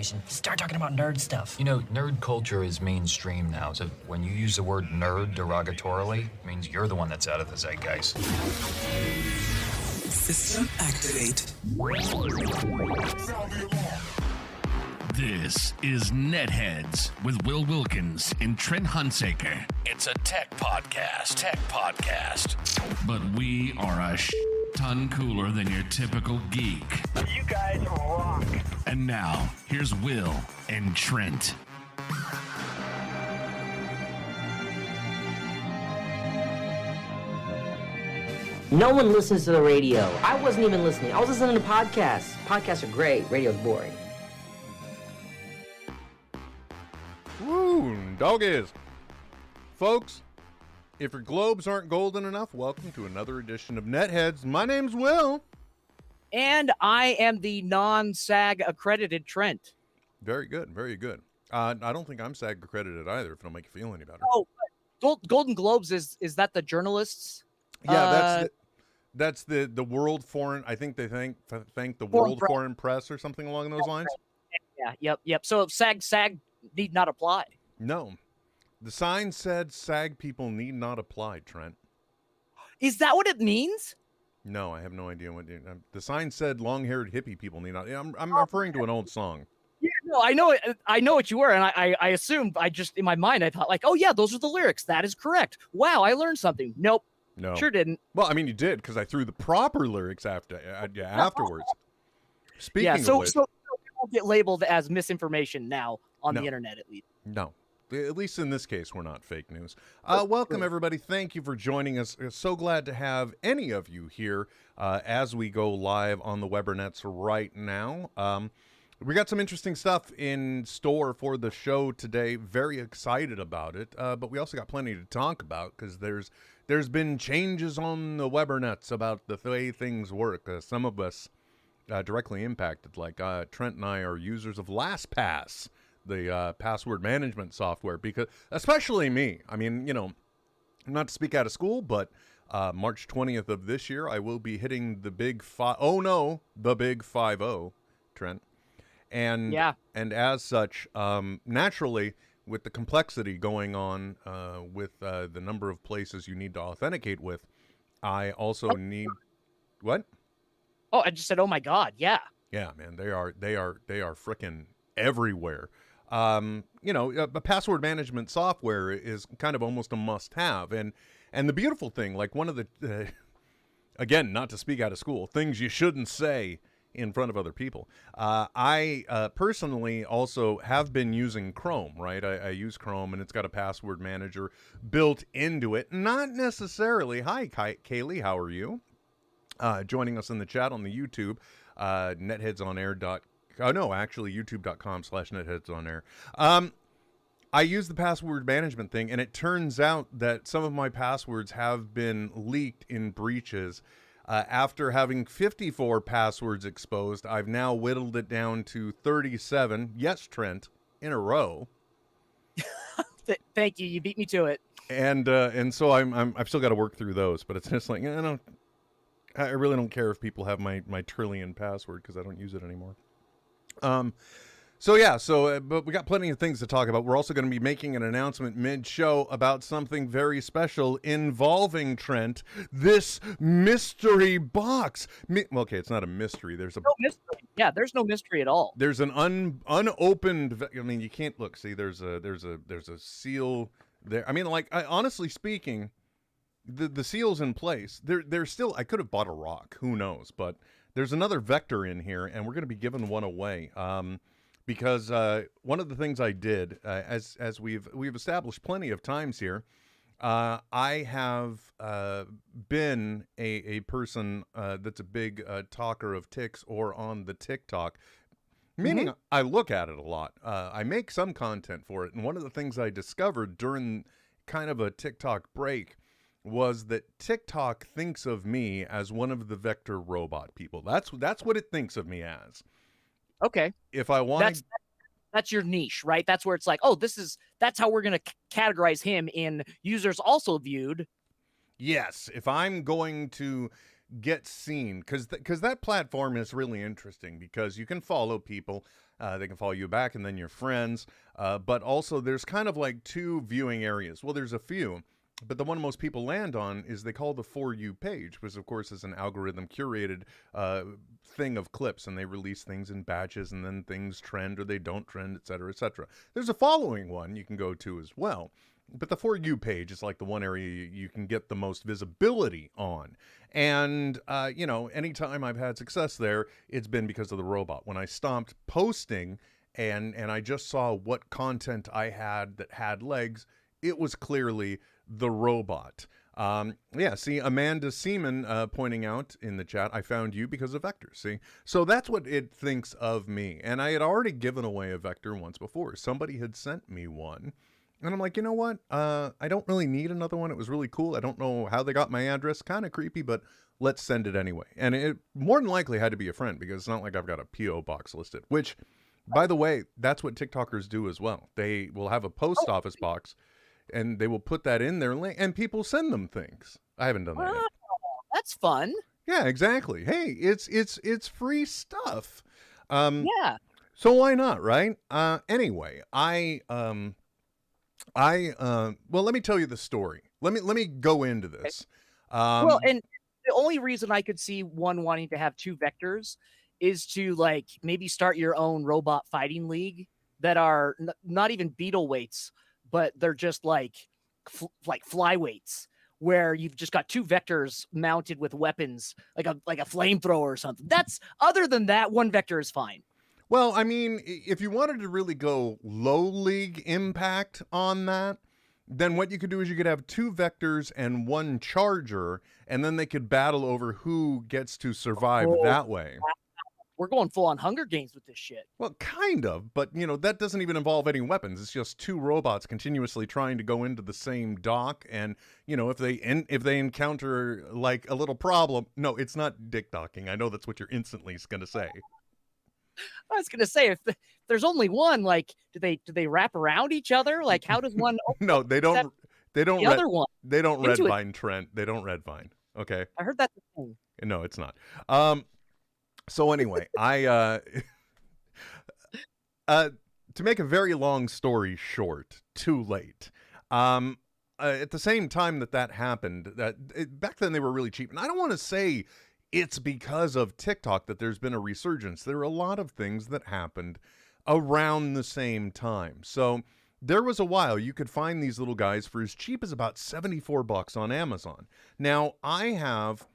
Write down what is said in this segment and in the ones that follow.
Start talking about nerd stuff. You know, nerd culture is mainstream now, so when you use the word nerd derogatorily, it means you're the one that's out of the zeitgeist. System activate. This is NetHeads with Will Wilkins and Trent Hunsaker. It's a tech podcast. But we are a ton cooler than your typical geek. You guys rock. And now, here's Will and Trent. No one listens to the radio. I wasn't even listening. I was listening to podcasts. Podcasts are great. Radio's boring. Woo, doggies. Folks, if your globes aren't golden enough, welcome to another edition of NetHeads. My name's Will. And I am the non-SAG accredited Trent. Very good, very good. I don't think I'm SAG accredited either, if it'll make you feel any better. Oh, Golden Globes, is that the journalists? Yeah, that's the World Foreign, I think they thank the World Foreign Press or something along those lines. Yeah, yep. So SAG need not apply. No. The sign said SAG people need not apply, Trent. Is that what it means? No, I have no idea what the sign said. Long-haired hippie people need not. I'm referring to an old song. Yeah, no, I know what you were, and I assumed. I just in my mind I thought like, oh yeah, those are the lyrics. That is correct. Wow, I learned something. Nope, no, sure didn't. Well, I mean, you did because I threw the proper lyrics afterwards. Speaking so of which, so it won't get labeled as misinformation now on the internet at least. No. At least in this case, we're not fake news. Welcome, everybody. Thank you for joining us. So glad to have any of you here as we go live on the Webernets right now. We got some interesting stuff in store for the show today. Very excited about it. But we also got plenty to talk about because there's been changes on the Webernets about the way things work. Some of us directly impacted, like Trent and I are users of LastPass, the password management software, because especially me, I mean, you know, not to speak out of school, but March 20th of this year, I will be hitting the big the big 5-0, Trent. And yeah. And as such, naturally, with the complexity going on with the number of places you need to authenticate with, I also need what? Oh, I just said, oh my God, yeah. Yeah, man, they are frickin' everywhere. You know, a password management software is kind of almost a must-have, and the beautiful thing, like one of the again, not to speak out of school, things you shouldn't say in front of other people. I personally also have been using Chrome, right? I use Chrome, and it's got a password manager built into it. Not necessarily. Hi, Kaylee, how are you? Joining us in the chat on the YouTube, netheadsonair.com. Oh, no, actually, youtube.com/netheadsonair. I use the password management thing, and it turns out that some of my passwords have been leaked in breaches. After having 54 passwords exposed, I've now whittled it down to 37. Yes, Trent, in a row. Thank you. You beat me to it. And so I've still got to work through those, but it's just like, I really don't care if people have my trillion password because I don't use it anymore. But we got plenty of things to talk about. We're also going to be making an announcement mid-show about something very special involving Trent, this mystery box. Okay, it's not a mystery. There's no mystery. Yeah, there's no mystery at all. There's an unopened, I mean, you can't look, see, there's a seal there. I mean, like, honestly speaking, the seal's in place. There's still, I could have bought a rock, who knows, but there's another vector in here, and we're going to be giving one away. Because one of the things I did, as we've established plenty of times here, I have been a person that's a big talker of ticks or on the TikTok, meaning I look at it a lot. I make some content for it, and one of the things I discovered during kind of a TikTok break was that TikTok thinks of me as one of the vector robot people. That's what it thinks of me as. Okay. If I want, that's your niche, right? That's where it's like, oh, that's how we're going to categorize him in users also viewed. Yes. If I'm going to get seen, because that platform is really interesting because you can follow people. They can follow you back and then your friends. But also there's kind of like two viewing areas. Well, there's a few. But the one most people land on is they call the For You page, which of course is an algorithm curated thing of clips, and they release things in batches, and then things trend or they don't trend, etc., etc. There's a following one you can go to as well. But the For You page is like the one area you can get the most visibility on. And, anytime I've had success there, it's been because of the robot. When I stopped posting and I just saw what content I had that had legs, it was clearly the robot. See, Amanda Seaman pointing out in the chat, I found you because of Vector. See, so that's what it thinks of me. And I had already given away a Vector once before. Somebody had sent me one. And I'm like, you know what? I don't really need another one. It was really cool. I don't know how they got my address. Kind of creepy, but let's send it anyway. And it more than likely had to be a friend because it's not like I've got a P.O. box listed, which, by the way, that's what TikTokers do as well. They will have a post office box and they will put that in their link and people send them things. I haven't done that yet. That's fun. Yeah, exactly. Hey, it's free stuff. Yeah. So why not, right? Anyway, well, let me tell you the story. Let me go into this. Well, and the only reason I could see one wanting to have two vectors is to like maybe start your own robot fighting league that are not even beetle weights, but they're just like flyweights where you've just got two vectors mounted with weapons like a flamethrower or something. That's other than that, one vector is fine. Well, I mean, if you wanted to really go low league impact on that, then what you could do is you could have two vectors and one charger, and then they could battle over who gets to survive that way. We're going full on Hunger Games with this shit. Well, kind of, but that doesn't even involve any weapons. It's just two robots continuously trying to go into the same dock, and if they encounter like a little problem, no, it's not dick docking. I know that's what you're instantly going to say. I was gonna say if there's only one, like, do they wrap around each other? Like, how does one? No, they don't. They don't. The other one. They don't red vine, Trent. They don't red vine. Okay. I heard that's the thing. No, it's not. So anyway, to make a very long story short, too late. At the same time that happened, back then they were really cheap, and I don't want to say it's because of TikTok that there's been a resurgence. There are a lot of things that happened around the same time. So there was a while you could find these little guys for as cheap as about $74 on Amazon. Now, I have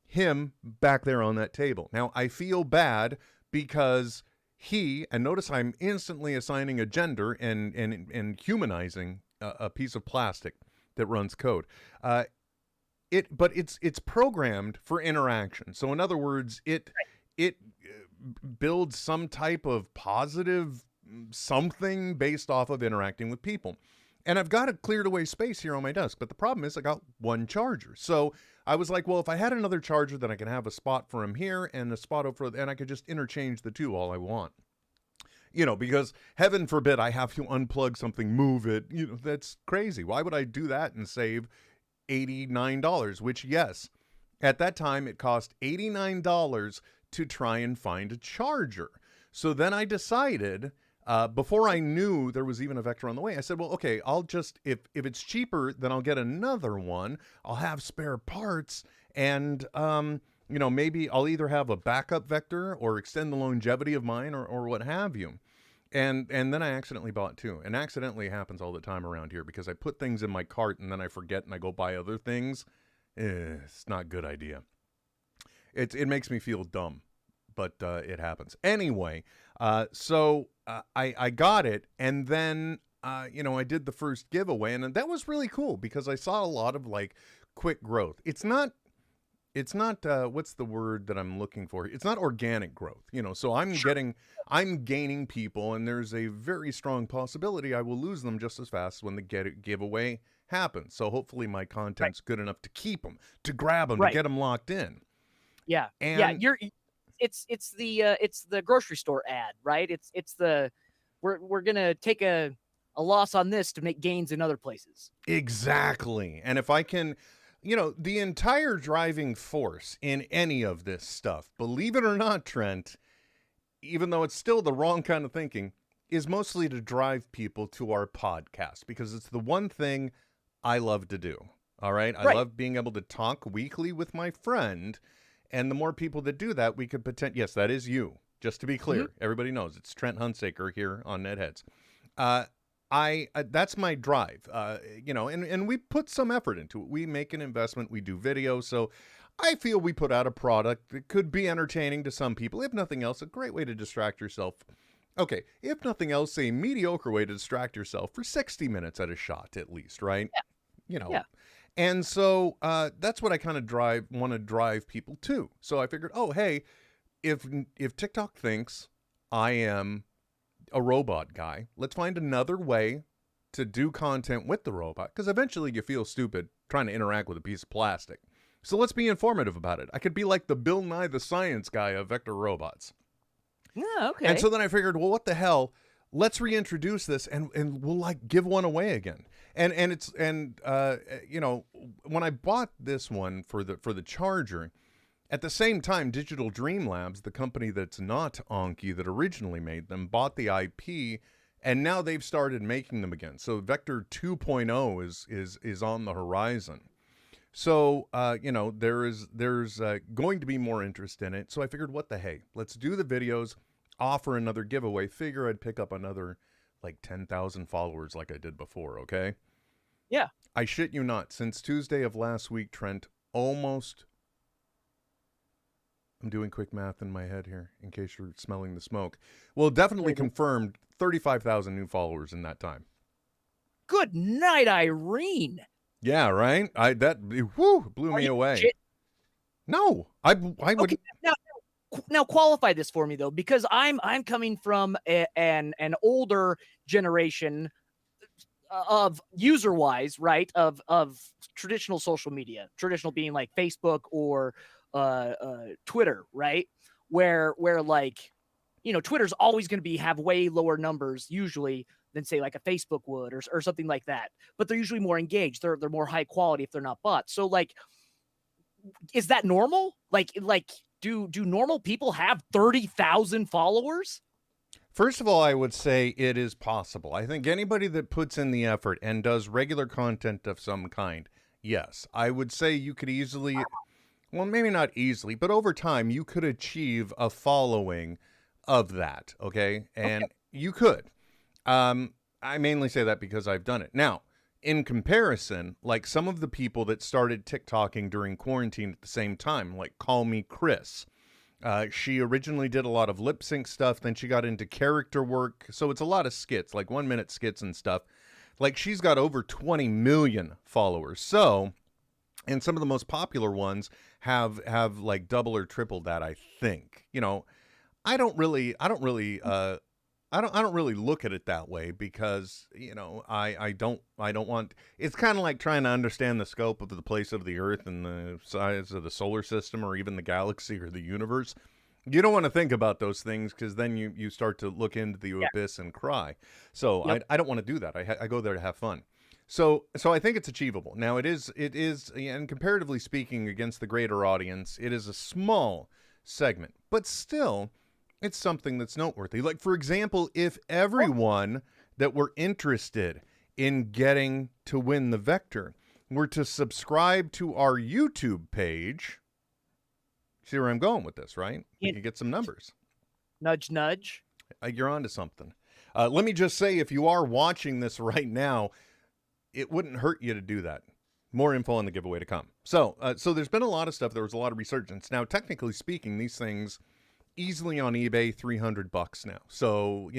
him back there on that table. Now, I feel bad because and notice I'm instantly assigning a gender and humanizing a piece of plastic that runs code. But it's programmed for interaction. So in other words, it builds some type of positive something based off of interacting with people. And I've got a cleared away space here on my desk, but the problem is I got one charger. So I was like, well, if I had another charger, then I can have a spot for him here and a spot over, and I could just interchange the two all I want. Because heaven forbid I have to unplug something, move it. That's crazy. Why would I do that and save $89, which, yes, at that time it cost $89 to try and find a charger. So then I decided, before I knew there was even a Vector on the way, I said, well, okay, I'll just, if it's cheaper, then I'll get another one. I'll have spare parts, and maybe I'll either have a backup Vector or extend the longevity of mine or what have you. And then I accidentally bought two. And accidentally happens all the time around here because I put things in my cart and then I forget and I go buy other things. It's not a good idea. It makes me feel dumb, but it happens. Anyway, so I got it, and then I did the first giveaway, and that was really cool because I saw a lot of like quick growth. It's not what's the word that I'm looking for? It's not organic growth, so I'm gaining people, and there's a very strong possibility I will lose them just as fast when the giveaway happens. So hopefully my content's good enough to keep them, to grab them, to get them locked in. Yeah. And it's the grocery store ad, right? It's the, we're going to take a loss on this to make gains in other places. Exactly. And if I can, the entire driving force in any of this stuff, believe it or not, Trent, even though it's still the wrong kind of thinking, is mostly to drive people to our podcast because it's the one thing I love to do. All right. I love being able to talk weekly with my friend. And the more people that do that, we could potentially, yes, that is you. Just to be clear, everybody knows it's Trent Hunsaker here on NetHeads. That's my drive, and we put some effort into it. We make an investment. We do video. So I feel we put out a product that could be entertaining to some people. If nothing else, a great way to distract yourself. Okay. If nothing else, a mediocre way to distract yourself for 60 minutes at a shot, at least, right? Yeah. Yeah. And so that's what I kind of want to drive people to. So I figured, oh, hey, if TikTok thinks I am a robot guy, let's find another way to do content with the robot, because eventually you feel stupid trying to interact with a piece of plastic. So let's be informative about it. I could be like the Bill Nye the Science Guy of vector robots. Yeah, okay. And so then I figured, well, what the hell? Let's reintroduce this and we'll like give one away again. And when I bought this one for the charger, at the same time, Digital Dream Labs, the company that's not Anki that originally made them, bought the IP, and now they've started making them again. So Vector 2.0 is on the horizon. So there's going to be more interest in it. So I figured, what the hey, let's do the videos, offer another giveaway. Figure I'd pick up another like 10,000 followers like I did before. Okay. Yeah. I shit you not. Since Tuesday of last week, Trent, I'm doing quick math in my head here in case you're smelling the smoke. Well, definitely confirmed 35,000 new followers in that time. Good night, Irene. Yeah, right? Blew me away. Shit? No, I would. Okay, now qualify this for me though, because I'm coming from an older generation of user-wise, right? Of traditional social media, traditional being like Facebook or Twitter, right? Where like, Twitter's always going to have way lower numbers usually than say like a Facebook would or something like that. But they're usually more engaged. They're more high quality if they're not bots. So like, is that normal? Like do normal people have 30,000 followers? First of all, I would say it is possible. I think anybody that puts in the effort and does regular content of some kind, yes, I would say you could easily, well, maybe not easily, but over time you could achieve a following of that, okay? And you could. I mainly say that because I've done it. Now, in comparison, like some of the people that started TikToking during quarantine at the same time, like Call Me Chris, she originally did a lot of lip sync stuff, then she got into character work, so it's a lot of skits, like 1-minute skits and stuff. Like she's got over 20 million followers. So, and some of the most popular ones have like double or triple that, I think. I don't really look at it that way because, I don't want, it's kind of like trying to understand the scope of the place of the Earth and the size of the solar system or even the galaxy or the universe. You don't want to think about those things because then you start to look into the abyss and cry. So I don't want to do that. I go there to have fun. So I think it's achievable. Now it is, and comparatively speaking against the greater audience, it is a small segment, but still it's something that's noteworthy. Like, for example, if everyone that were interested in getting to win the Vector were to subscribe to our YouTube page, see where I'm going with this, right? We could get some numbers. Nudge, nudge. You're onto something. Let me just say, if you are watching this right now, it wouldn't hurt you to do that. More info on the giveaway to come. So there's been a lot of stuff. There was a lot of resurgence. Now, technically speaking, these things easily on eBay, $300 now. So,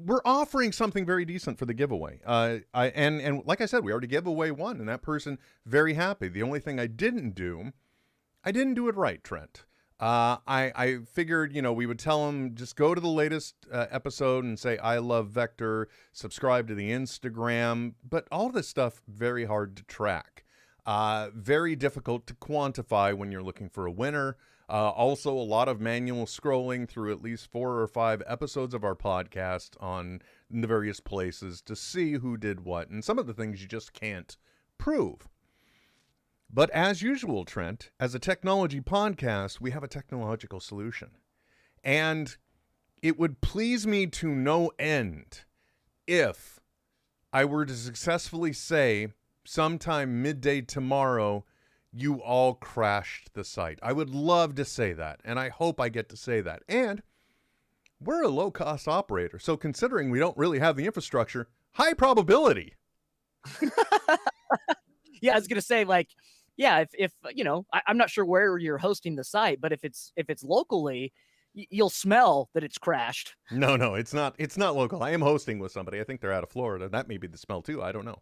we're offering something very decent for the giveaway. And like I said, we already gave away one, and that person very happy. The only thing I didn't do it right, Trent. I figured, we would tell them just go to the latest episode and say, I love Vector, subscribe to the Instagram, but all this stuff, very hard to track. Very difficult to quantify when you're looking for a winner. Also, a lot of manual scrolling through at least 4 or 5 episodes of our podcast on the various places to see who did what. And some of the things you just can't prove. But as usual, Trent, as a technology podcast, we have a technological solution. And it would please me to no end if I were to successfully say sometime midday tomorrow, you all crashed the site. I would love to say that, and I hope I get to say that. And we're a low-cost operator, so considering we don't really have the infrastructure, high probability. Yeah, I was gonna say, like, yeah, if you know, I'm not sure where you're hosting the site, but if it's locally, you'll smell that it's crashed. No, it's not. It's not local. I am hosting with somebody. I think they're out of Florida. That may be the smell too. I don't know.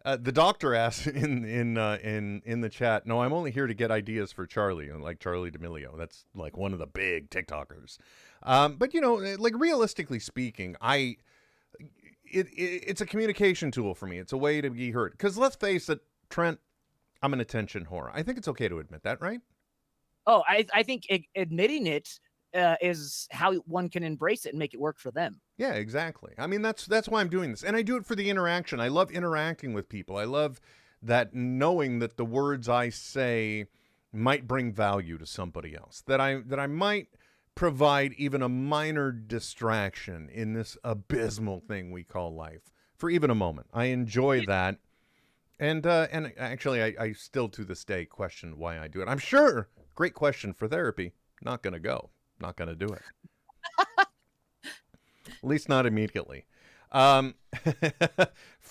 The doctor asked in the chat. No, I'm only here to get ideas for Charlie, like Charlie D'Amelio. That's like one of the big TikTokers. But you know, like realistically speaking, it's a communication tool for me. It's a way to be heard. Because let's face it, Trent, I'm an attention whore. I think it's okay to admit that, right? Oh, I think admitting it is how one can embrace it and make it work for them. Yeah, exactly. I mean, that's why I'm doing this. And I do it for the interaction. I love interacting with people. I love that knowing that the words I say might bring value to somebody else. That I might provide even a minor distraction in this abysmal thing we call life for even a moment. I enjoy that. And actually, I still to this day question why I do it. I'm sure, great question for therapy. Not going to go. Not going to do it. At least not immediately.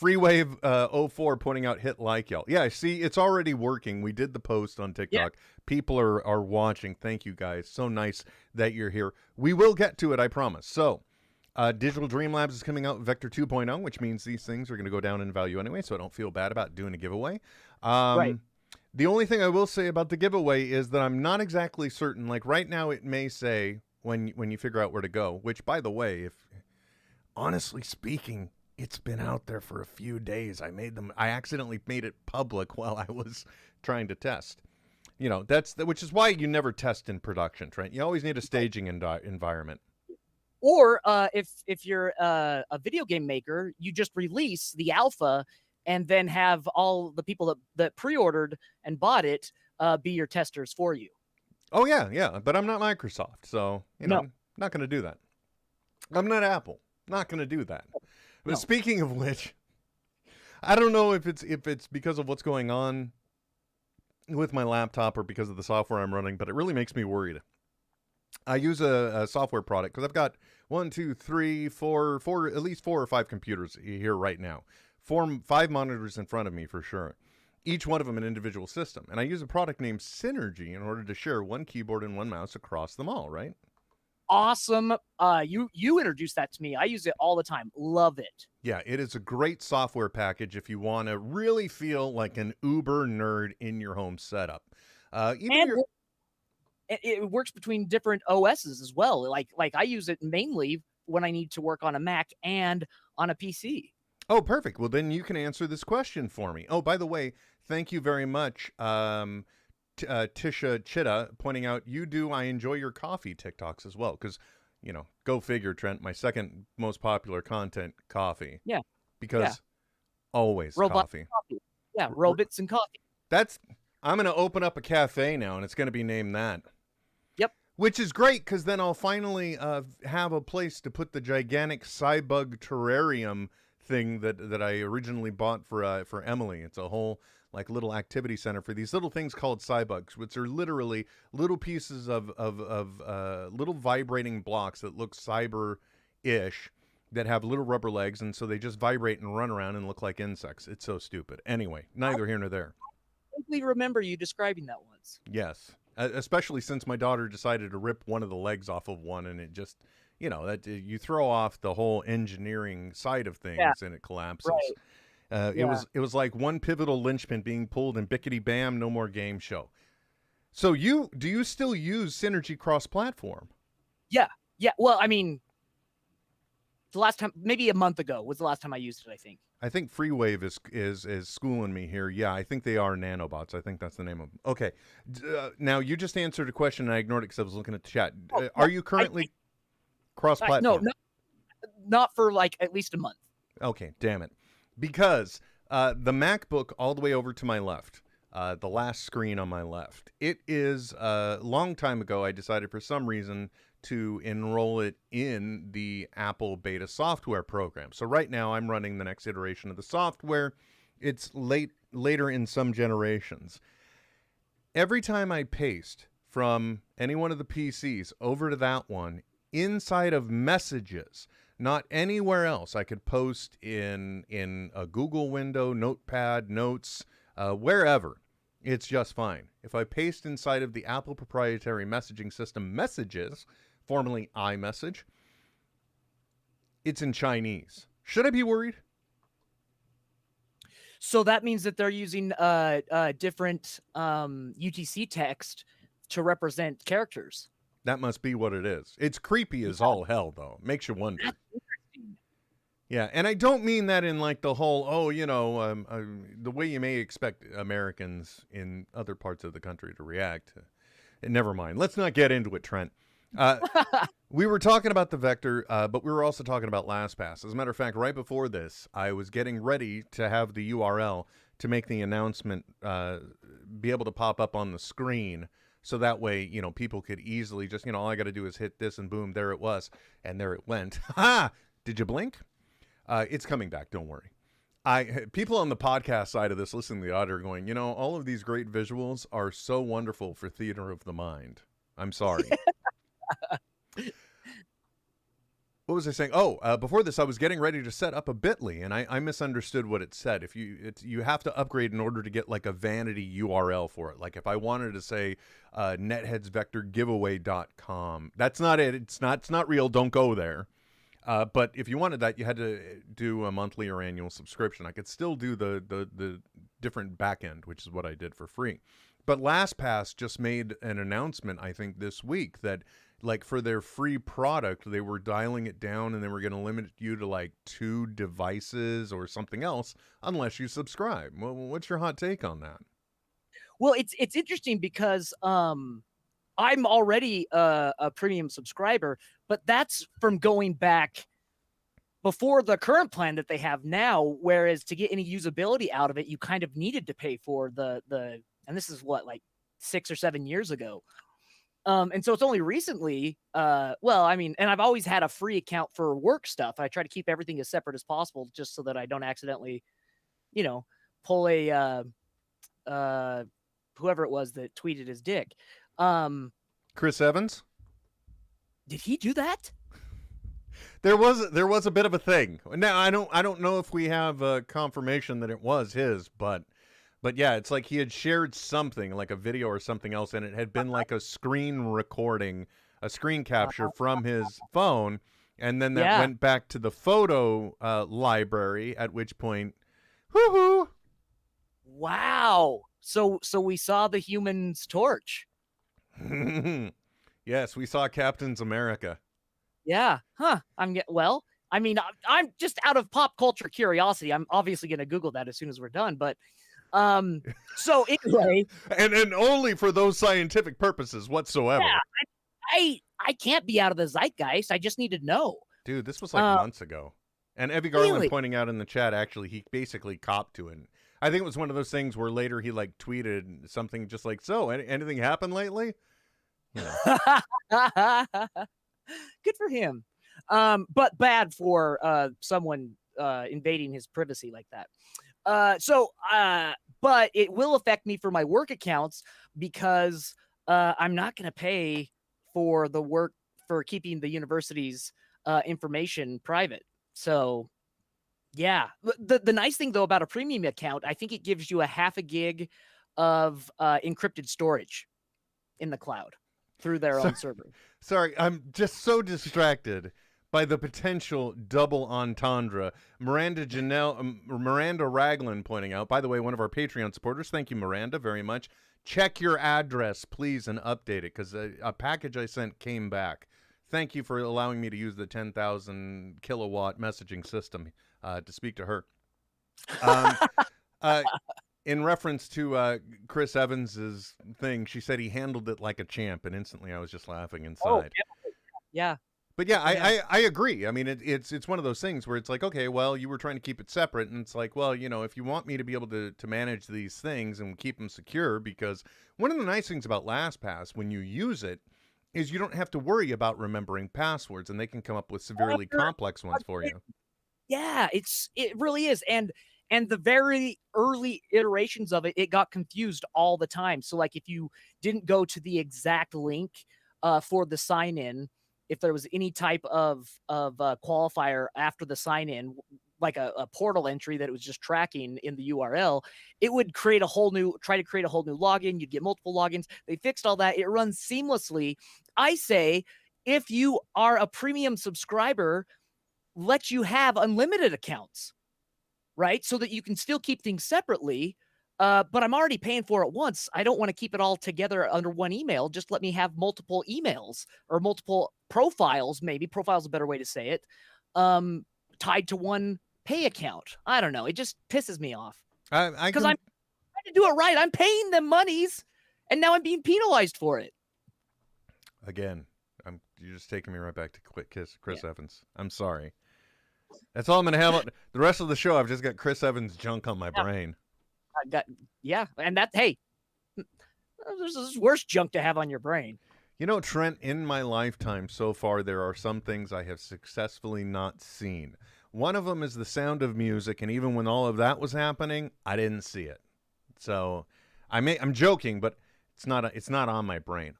Freewave 04 pointing out hit like y'all. Yeah, see, it's already working. We did the post on TikTok. Yeah. People are watching. Thank you guys. So nice that you're here. We will get to it, I promise. So, Digital Dream Labs is coming out Vector 2.0, which means these things are going to go down in value anyway, so I don't feel bad about doing a giveaway. Right. The only thing I will say about the giveaway is that I'm not exactly certain. Like right now, it may say when you figure out where to go, which, by the way, if honestly speaking, it's been out there for a few days. I accidentally made it public while I was trying to test. You know, which is why you never test in production, Trent. You always need a staging environment. Or if you're a video game maker, you just release the alpha and then have all the people that pre-ordered and bought it be your testers for you. Oh, yeah. But I'm not Microsoft, so, you know, not going to do that. I'm not Apple. Not going to do that. But speaking of which, I don't know if it's because of what's going on with my laptop or because of the software I'm running, but it really makes me worried. I use a software product because I've got 1, 2, 3, 4, at least 4 or 5 computers here right now. 5 monitors in front of me for sure. Each one of them an individual system. And I use a product named Synergy in order to share one keyboard and one mouse across them all, right? Awesome. You introduced that to me. I use it all the time. Love it. Yeah, it is a great software package if you want to really feel like an uber nerd in your home setup. It works between different OSs as well. Like I use it mainly when I need to work on a Mac and on a PC. Oh, perfect. Well, then you can answer this question for me. Oh, by the way, thank you very much, Tisha Chitta, pointing out I enjoy your coffee TikToks as well. Because, you know, go figure, Trent, my second most popular content, coffee. Yeah. Because always coffee. Yeah, robots and coffee. I'm going to open up a cafe now, and it's going to be named that. Yep. Which is great, because then I'll finally have a place to put the gigantic Cybug terrarium thing that I originally bought for Emily. It's a whole like little activity center for these little things called Cybugs, which are literally little pieces of little vibrating blocks that look cyber-ish, that have little rubber legs, and so they just vibrate and run around and look like insects. It's so stupid. Anyway, neither here nor there. I simply remember you describing that once. Yes, especially since my daughter decided to rip one of the legs off of one, and it just, you know, that you throw off the whole engineering side of things, and it collapses. Right. It was like one pivotal linchpin being pulled, and bickety bam, no more game show. So do you still use Synergy cross-platform? Yeah. Well, I mean, the last time, maybe a month ago, was the last time I used it. I think Freewave is schooling me here. Yeah, I think they are nanobots. I think that's the name of them. Okay. Now you just answered a question and I ignored it because I was looking at the chat. Are you currently cross-platform? No, not for like at least a month. Okay, damn it. Because the MacBook all the way over to my left, the last screen on my left. It is a long time ago I decided for some reason to enroll it in the Apple beta software program. So right now I'm running the next iteration of the software. It's later in some generations. Every time I paste from any one of the PCs over to that one, inside of messages, not anywhere else, I could post in a Google window, Notepad, Notes, wherever, it's just fine. If I paste inside of the Apple proprietary messaging system messages, formerly iMessage, it's in Chinese. Should I be worried? So that means that they're using different UTC text to represent characters. That must be what it is. It's creepy as all hell, though. Makes you wonder. That's interesting. Yeah, and I don't mean that in like the whole, the way you may expect Americans in other parts of the country to react. Never mind. Let's not get into it, Trent. We were talking about the vector, but we were also talking about LastPass. As a matter of fact, right before this, I was getting ready to have the URL to make the announcement be able to pop up on the screen. So that way, people could easily just, all I got to do is hit this and boom, there it was. And there it went. Ha! Did you blink? It's coming back. Don't worry. People on the podcast side of this, listening to the audio, are going, all of these great visuals are so wonderful for theater of the mind. I'm sorry. What was I saying? Before this, I was getting ready to set up a Bitly, and I misunderstood what it said. You have to upgrade in order to get like a vanity URL for it. Like if I wanted to say netheadsvectorgiveaway.com, that's not it. It's not real. Don't go there. But if you wanted that, you had to do a monthly or annual subscription. I could still do the different backend, which is what I did for free. But LastPass just made an announcement, I think, this week that, like, for their free product, they were dialing it down and they were going to limit you to, like, 2 devices or something else unless you subscribe. Well, what's your hot take on that? Well, it's interesting because I'm already a premium subscriber, but that's from going back before the current plan that they have now, whereas to get any usability out of it, you kind of needed to pay for the and this is what, like 6 or 7 years ago. And so it's only recently, and I've always had a free account for work stuff. I try to keep everything as separate as possible just so that I don't accidentally, pull a, whoever it was that tweeted his dick. Chris Evans? Did he do that? There was a bit of a thing. Now, I don't know if we have confirmation that it was his, but yeah, it's like he had shared something, like a video or something else, and it had been like a screen recording, a screen capture from his phone, and then that went back to the photo library, at which point, whoo-hoo! Wow. So we saw the Human's Torch. Yes, we saw Captain's America. Yeah. Huh. I'm just out of pop culture curiosity. I'm obviously going to Google that as soon as we're done, but so anyway, and only for those scientific purposes whatsoever. Yeah, I can't be out of the zeitgeist. I just need to know. Dude, this was like months ago. And Evie Garland pointing out in the chat, actually, he basically copped to it. I think it was one of those things where later he like tweeted something just like, so anything happened lately? Yeah. Good for him. But bad for someone invading his privacy like that. But it will affect me for my work accounts because I'm not going to pay for the work for keeping the university's information private. So, yeah. The nice thing, though, about a premium account, I think it gives you a 0.5 gig of encrypted storage in the cloud through their own server. Sorry, I'm just so distracted by the potential double entendre. Miranda Raglan pointing out, by the way, one of our Patreon supporters. Thank you, Miranda, very much. Check your address, please, and update it, because a package I sent came back. Thank you for allowing me to use the 10,000 kilowatt messaging system to speak to her. In reference to Chris Evans's thing, she said he handled it like a champ, and instantly I was just laughing inside. Oh, yeah. But yeah, I agree. I mean, it's one of those things where it's like, okay, well, you were trying to keep it separate, and it's like, well, if you want me to be able to manage these things and keep them secure, because one of the nice things about LastPass when you use it is you don't have to worry about remembering passwords, and they can come up with severely complex ones for you. Yeah, it really is. And the very early iterations of it got confused all the time. So like if you didn't go to the exact link for the sign in, if there was any type of qualifier after the sign in, like a portal entry that it was just tracking in the URL, it would try to create a whole new login. You'd get multiple logins. They fixed all that. It runs seamlessly. I say, if you are a premium subscriber, let you have unlimited accounts, right? So that you can still keep things separately. But I'm already paying for it once. I don't want to keep it all together under one email. Just let me have multiple emails or multiple profiles, maybe. Profile's a better way to say it, tied to one pay account. I don't know. It just pisses me off. Because I'm trying to do it right. I'm paying them monies, and now I'm being penalized for it. Again, you're just taking me right back to Chris Evans. I'm sorry. That's all I'm going to have. The rest of the show, I've just got Chris Evans junk on my brain. And hey, there's worse junk to have on your brain. Trent, in my lifetime so far, there are some things I have successfully not seen. One of them is The Sound of Music, and even when all of that was happening, I didn't see it. So I'm joking, but it's not on my brain.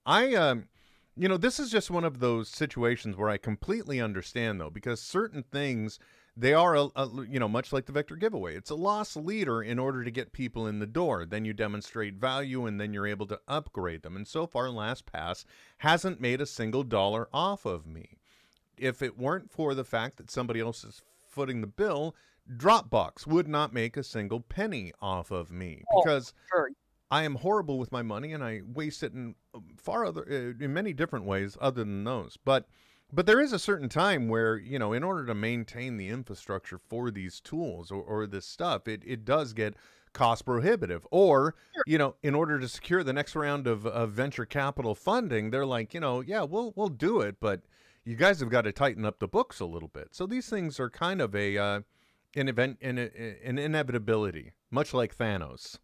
This is just one of those situations where I completely understand, though, because certain things, they are, much like the Vector giveaway. It's a loss leader in order to get people in the door. Then you demonstrate value, and then you're able to upgrade them. And so far, LastPass hasn't made a single dollar off of me. If it weren't for the fact that somebody else is footing the bill, Dropbox would not make a single penny off of me, because I am horrible with my money, and I waste it in many different ways other than those. But there is a certain time where, in order to maintain the infrastructure for these tools or this stuff, it does get cost prohibitive. Or, in order to secure the next round of venture capital funding, they're like, we'll do it, but you guys have got to tighten up the books a little bit. So these things are kind of an inevitability, much like Thanos.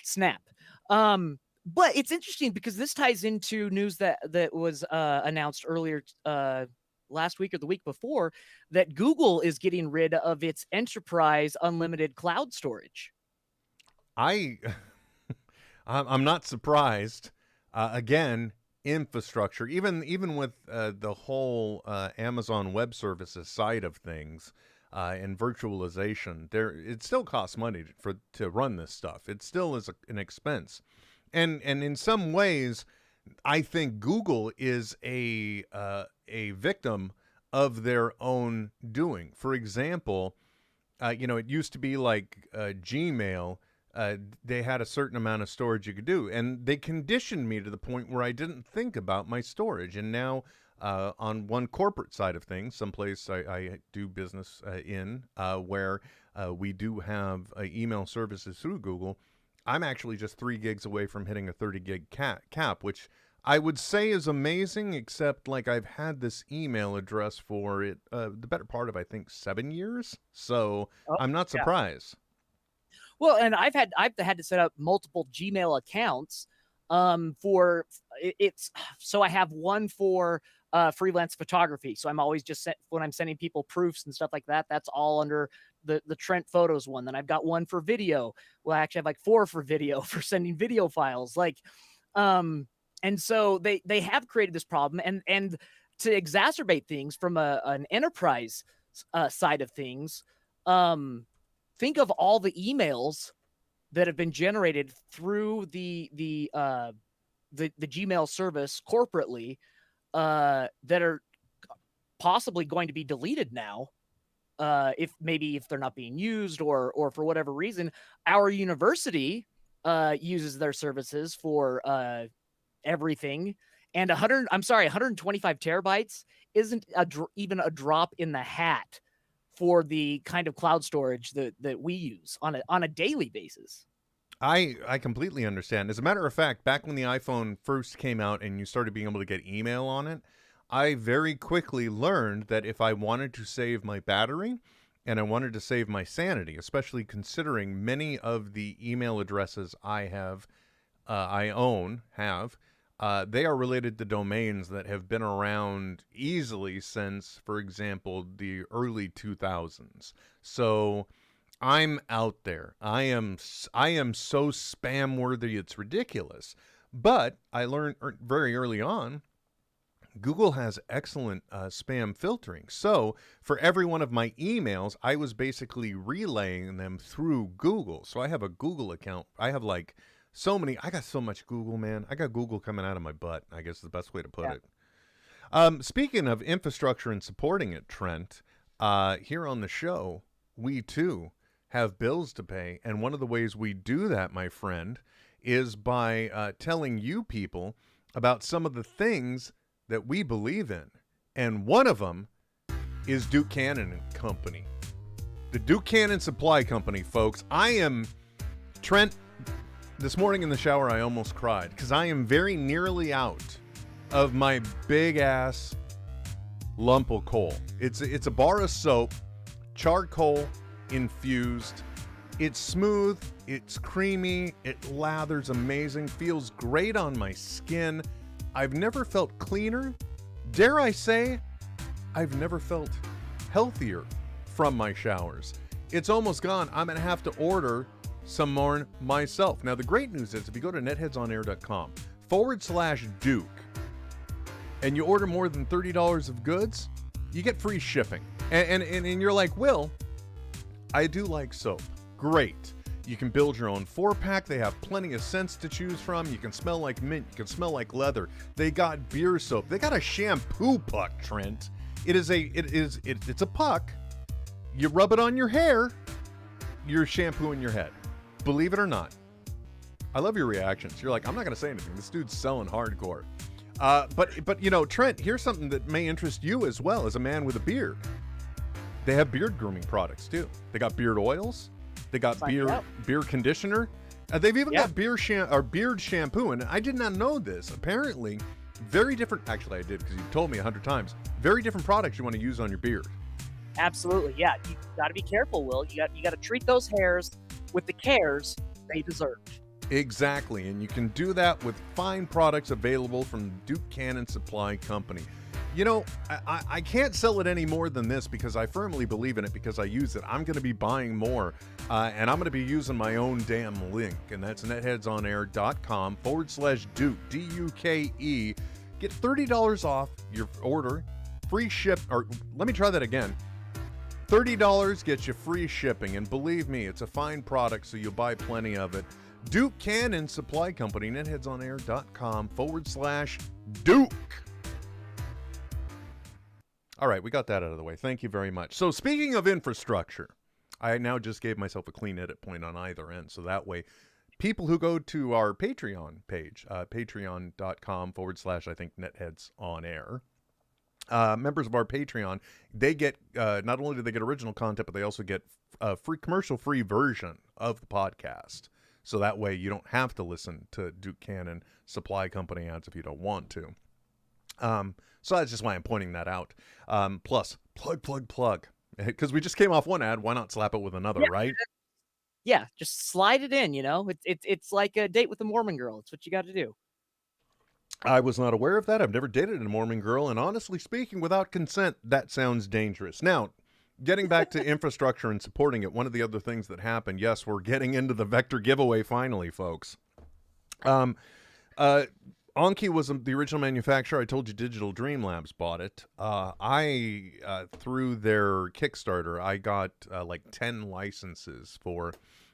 Snap. But it's interesting because this ties into news that was announced earlier last week or the week before, that Google is getting rid of its enterprise unlimited cloud storage. I'm not surprised. Again, infrastructure, even with the whole Amazon Web Services side of things, and virtualization, it still costs money to run this stuff. It still is an expense, and in some ways, I think Google is a victim of their own doing. For example, it used to be like Gmail. They had a certain amount of storage you could do, and they conditioned me to the point where I didn't think about my storage. And now, on one corporate side of things, someplace I do business in, where we do have email services through Google, I'm actually just 3 gigs away from hitting a 30 gig cap, which I would say is amazing, except like I've had this email address for it the better part of, I think, 7 years. So I'm not surprised. Well, and I've had to set up multiple Gmail accounts for it's, so I have one for freelance photography. So I'm always just when I'm sending people proofs and stuff like that, that's all under the Trent Photos one. Then I've got one for video. Well, I actually have like 4 for video, for sending video files. And so they have created this problem, and to exacerbate things from an enterprise side of things, think of all the emails that have been generated through the Gmail service corporately that are possibly going to be deleted now, if they're not being used or for whatever reason. Our university uses their services for everything, and 125 terabytes isn't even a drop in the hat for the kind of cloud storage that we use on a daily basis. I completely understand. As a matter of fact, back when the iPhone first came out and you started being able to get email on it, I very quickly learned that if I wanted to save my battery and I wanted to save my sanity, especially considering many of the email addresses I own, they are related to domains that have been around easily since, for example, the early 2000s. So I'm out there. I am so spam worthy, it's ridiculous. But I learned very early on, Google has excellent spam filtering. So for every one of my emails, I was basically relaying them through Google. So I have a Google account. I have like so many. I got so much Google, man. I got Google coming out of my butt, I guess is the best way to put it. Speaking of infrastructure and supporting it, Trent, here on the show, we too have bills to pay. And one of the ways we do that, my friend, is by telling you people about some of the things that we believe in. And one of them is Duke Cannon and Company. The Duke Cannon Supply Company, folks. Trent, this morning in the shower, I almost cried because I am very nearly out of my big ass lump of coal. It's a bar of soap, charcoal infused. It's smooth, it's creamy, it lathers amazing, feels great on my skin. I've never felt cleaner. Dare I say, I've never felt healthier from my showers. It's almost gone. I'm going to have to order some more myself. Now, the great news is if you go to netheadsonair.com/Duke and you order more than $30 of goods, you get free shipping. And you're like, Will, I do like soap. Great. You can build your own 4-pack. They have plenty of scents to choose from. You can smell like mint. You can smell like leather. They got beer soap. They got a shampoo puck, Trent. It's a puck. You rub it on your hair, you're shampooing your head. Believe it or not. I love your reactions. You're like, I'm not going to say anything. This dude's selling hardcore. But you know, Trent, here's something that may interest you as well as a man with a beard. They have beard grooming products too. They got beard oils. They got beard conditioner. They've even got beard shampoo. And I did not know this. Apparently, very different. Actually, I did because you told me 100 times. Very different products you want to use on your beard. Absolutely, yeah. You got to be careful, Will. You got to treat those hairs with the cares they deserve. Exactly, and you can do that with fine products available from Duke Cannon Supply Company. You know, I can't sell it any more than this because I firmly believe in it because I use it. I'm going to be buying more, and I'm going to be using my own damn link, and that's netheadsonair.com/Duke, D-U-K-E. Get $30 off your order, free ship, or let me try that again. $30 gets you free shipping, and believe me, it's a fine product, so you'll buy plenty of it. Duke Cannon Supply Company, netheadsonair.com/Duke. All right, we got that out of the way. Thank you very much. So speaking of infrastructure, I now just gave myself a clean edit point on either end. So that way, people who go to our Patreon page, patreon.com/I think NetHeads on air, members of our Patreon, they get, not only do they get original content, but they also get a free commercial-free version of the podcast. So that way you don't have to listen to Duke Cannon Supply Company ads if you don't want to. So that's just why I'm pointing that out. Plus, plug. Because we just came off one ad, why not slap it with another, right? Yeah, just slide it in, you know? It's like a date with a Mormon girl. It's what you got to do. I was not aware of that. I've never dated a Mormon girl, and honestly speaking, without consent, that sounds dangerous. Now, getting back to infrastructure and supporting it, one of the other things that happened, yes, we're getting into the Vector giveaway finally, folks. Anki was the original manufacturer. I told you Digital Dream Labs bought it. Through their Kickstarter, I got like 10 licenses for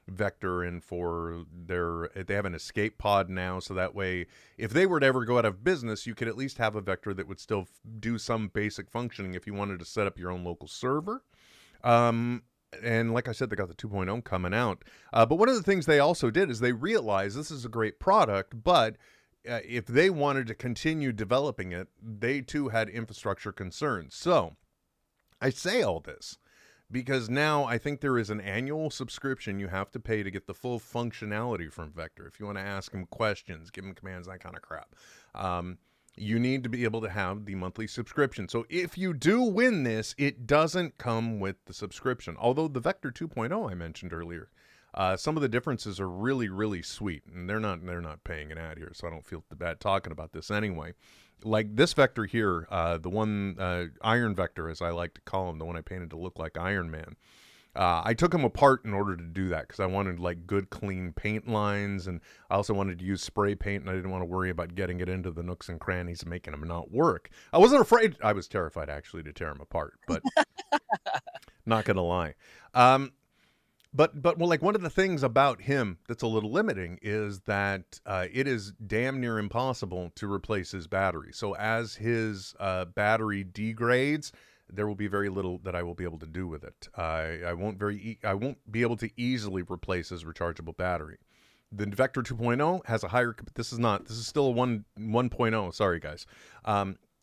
Vector and for they have an escape pod now, so that way if they were to ever go out of business, you could at least have a Vector that would still do some basic functioning if you wanted to set up your own local server. And like I said, they got the 2.0 coming out. But one of the things they also did is they realized this is a great product, but if they wanted to continue developing it, they too had infrastructure concerns. So I say all this because now I think there is an annual subscription you have to pay to get the full functionality from Vector. If you want to ask him questions, give him commands, that kind of crap, you need to be able to have the monthly subscription. So if you do win this, it doesn't come with the subscription. Although the Vector 2.0 I mentioned earlier, some of the differences are really, really sweet, and they're not paying an ad here, so I don't feel bad talking about this anyway. Like this Vector here, the one Iron Vector, as I like to call him, the one I painted to look like Iron Man. I took him apart in order to do that because I wanted like good, clean paint lines, and I also wanted to use spray paint, and I didn't want to worry about getting it into the nooks and crannies and making them not work. I wasn't afraid. I was terrified actually to tear them apart, but not gonna lie. But well, like one of the things about him that's a little limiting is that it is damn near impossible to replace his battery. So as his battery degrades, there will be very little that I will be able to do with it. I won't be able to easily replace his rechargeable battery. The Vector 2.0 has a higher. This is still a 1.0. Sorry, guys.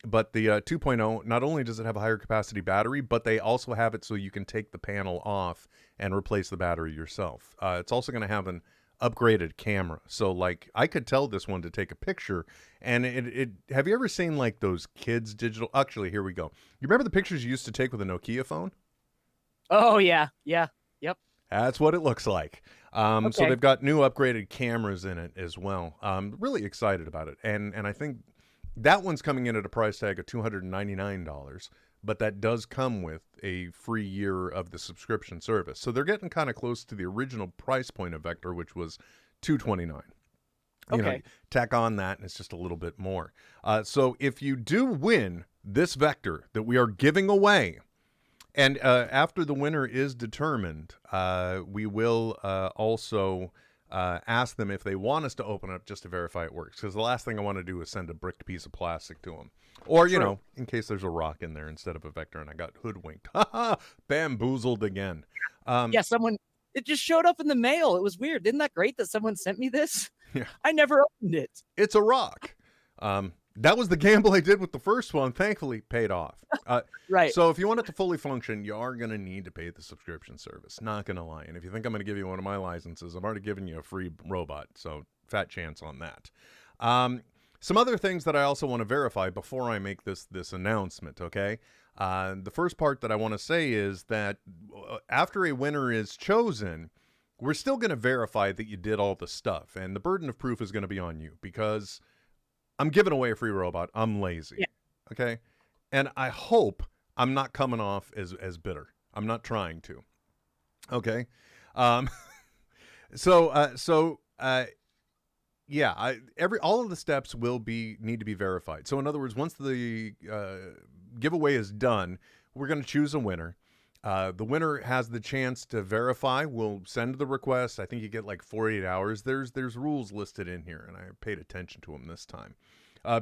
But the 2.0, not only does it have a higher capacity battery, but they also have it so you can take the panel off and replace the battery yourself. It's also going to have an upgraded camera. So like I could tell this one to take a picture, and it have you ever seen like those kids digital? Actually, here we go. You remember the pictures you used to take with a Nokia phone? Oh yeah. Yep. That's what it looks like. So Okay. they've got new upgraded cameras in it as well. Really excited about it. And I think that one's coming in at a price tag of $299, but that does come with a free year of the subscription service. So they're getting kind of close to the original price point of Vector, which was $229. You know, tack on that, and it's just a little bit more. So if you do win this Vector that we are giving away, and after the winner is determined, we will also ask them if they want us to open it up just to verify it works. Because the last thing I want to do is send a bricked piece of plastic to them. Or, you know, in case there's a rock in there instead of a Vector and I got hoodwinked. Bamboozled again. Yeah, it just showed up in the mail. It was weird. Isn't that great that someone sent me this? Yeah. I never opened it. It's a rock. That was the gamble I did with the first one. Thankfully, paid off. Right. So if you want it to fully function, you are going to need to pay the subscription service. Not going to lie. And if you think I'm going to give you one of my licenses, I've already given you a free robot. So fat chance on that. Some other things that I also want to verify before I make this announcement, okay? The first part that I want to say is that after a winner is chosen, we're still going to verify that you did all the stuff. And the burden of proof is going to be on you because I'm giving away a free robot. I'm lazy. Yeah. Okay? And I hope I'm not coming off as bitter. I'm not trying to. Okay? Yeah, all of the steps need to be verified. So in other words, once the giveaway is done, we're going to choose a winner. The winner has the chance to verify. We'll send the request. I think you get like 48 hours. There's rules listed in here, and I paid attention to them this time.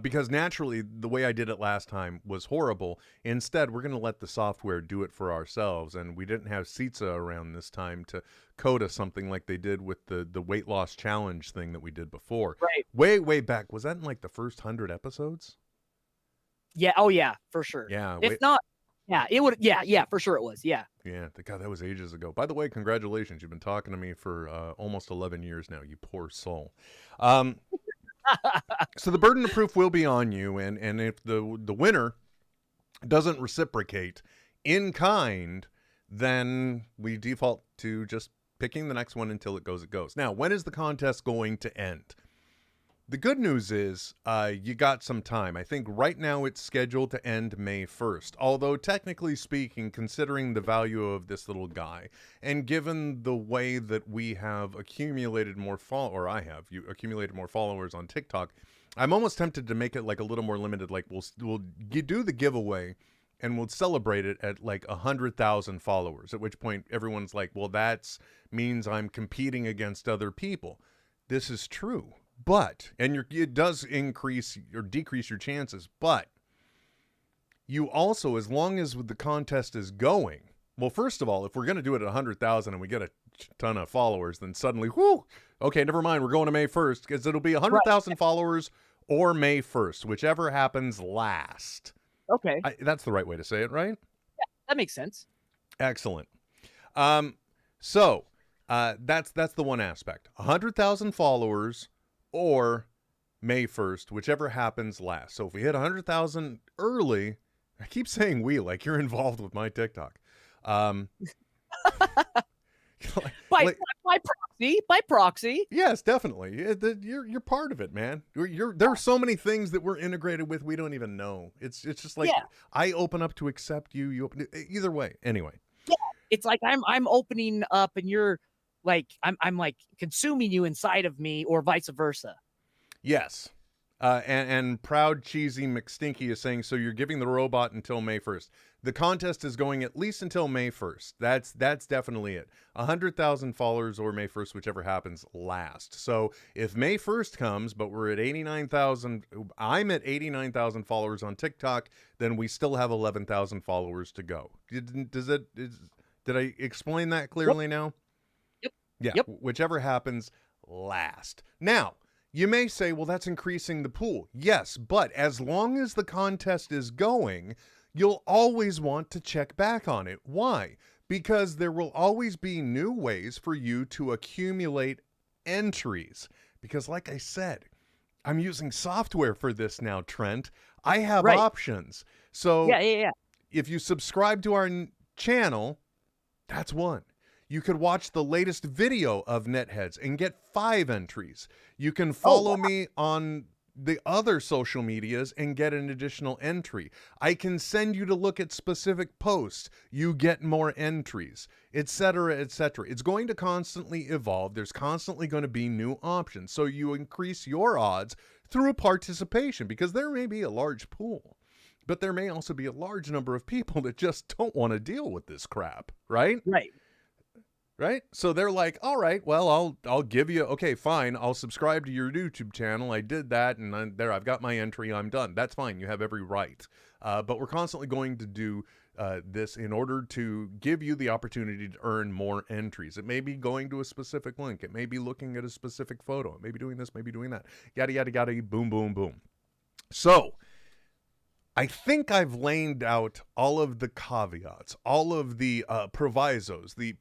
Because naturally, the way I did it last time was horrible. Instead, we're going to let the software do it for ourselves, and we didn't have Sitsa around this time to code us something like they did with the weight loss challenge thing that we did before. Right. Way back. Was that in like the first 100 episodes? Yeah. Oh yeah, for sure. Yeah. If not, yeah, it would. Yeah, for sure it was. Yeah. Yeah. God, that was ages ago. By the way, congratulations. You've been talking to me for almost 11 years now, you poor soul. So the burden of proof will be on you, and if the winner doesn't reciprocate in kind, then we default to just picking the next one until it goes. Now, when is the contest going to end? The good news is you got some time. I think right now it's scheduled to end May 1st. Although technically speaking, considering the value of this little guy, and given the way that we have accumulated more you accumulated more followers on TikTok, I'm almost tempted to make it like a little more limited. Like we'll do the giveaway and we'll celebrate it at like 100,000 followers, at which point everyone's like, well, that means I'm competing against other people. This is true. But, and it does increase or decrease your chances, but you also, as long as the contest is going, well, first of all, if we're going to do it at 100,000 and we get a ton of followers, then suddenly, okay, never mind, we're going to May 1st, because it'll be 100,000 followers or May 1st, whichever happens last. Okay. That's the right way to say it, right? Yeah, that makes sense. Excellent. That's the one aspect. 100,000 followers or May 1st, whichever happens last. So if we hit 100,000 early, I keep saying we like you're involved with my TikTok. By proxy. Yes, definitely. You're part of it, man. There are so many things that we're integrated with we don't even know. It's just like I open up to accept you. You open either way. Anyway. Yeah, it's like I'm opening up and you're like I'm like consuming you inside of me, or vice versa. Yes. And Proud Cheesy McStinky is saying, so you're giving the robot until May 1st. The contest is going at least until May 1st. That's definitely it. 100,000 followers or May 1st, whichever happens last. So if May 1st comes, but we're at 89,000, I'm at 89,000 followers on TikTok, then we still have 11,000 followers to go. Did I explain that clearly now? Yep. Yeah. Yep. Whichever happens last. Now, you may say, well, that's increasing the pool. Yes, but as long as the contest is going, you'll always want to check back on it. Why? Because there will always be new ways for you to accumulate entries. Because like I said, I'm using software for this now, Trent. I have options. So if you subscribe to our channel, that's one. You could watch the latest video of NetHeads and get 5 entries. You can follow me on the other social medias and get an additional entry. I can send you to look at specific posts. You get more entries, etc., etc. It's going to constantly evolve. There's constantly going to be new options. So you increase your odds through participation, because there may be a large pool, but there may also be a large number of people that just don't want to deal with this crap, right? Right? So they're like, all right, well, I'll give you, okay, fine. I'll subscribe to your YouTube channel. I did that, and I've got my entry. I'm done. That's fine. You have every right. But we're constantly going to do this in order to give you the opportunity to earn more entries. It may be going to a specific link. It may be looking at a specific photo. It may be doing this, maybe doing that. Yada, yada, yada, boom, boom, boom. So I think I've laid out all of the caveats, all of the provisos, the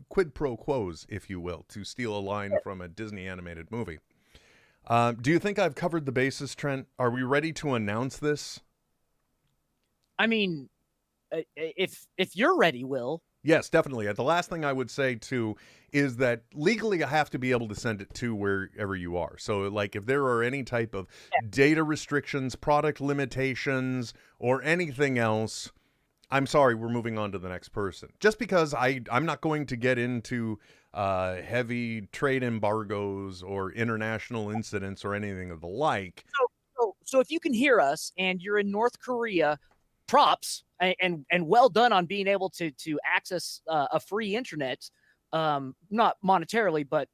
quid pro quos, if you will, to steal a line from a Disney animated movie. Do you think I've covered the bases, Trent? Are we ready to announce this? I mean, if you're ready, Will. Yes, definitely. The last thing I would say, too, is that legally I have to be able to send it to wherever you are. So, like, if there are any type of data restrictions, product limitations, or anything else, I'm sorry, we're moving on to the next person. Just because I'm not going to get into heavy trade embargoes or international incidents or anything of the like. So if you can hear us and you're in North Korea, props and well done on being able to access a free internet, not monetarily, but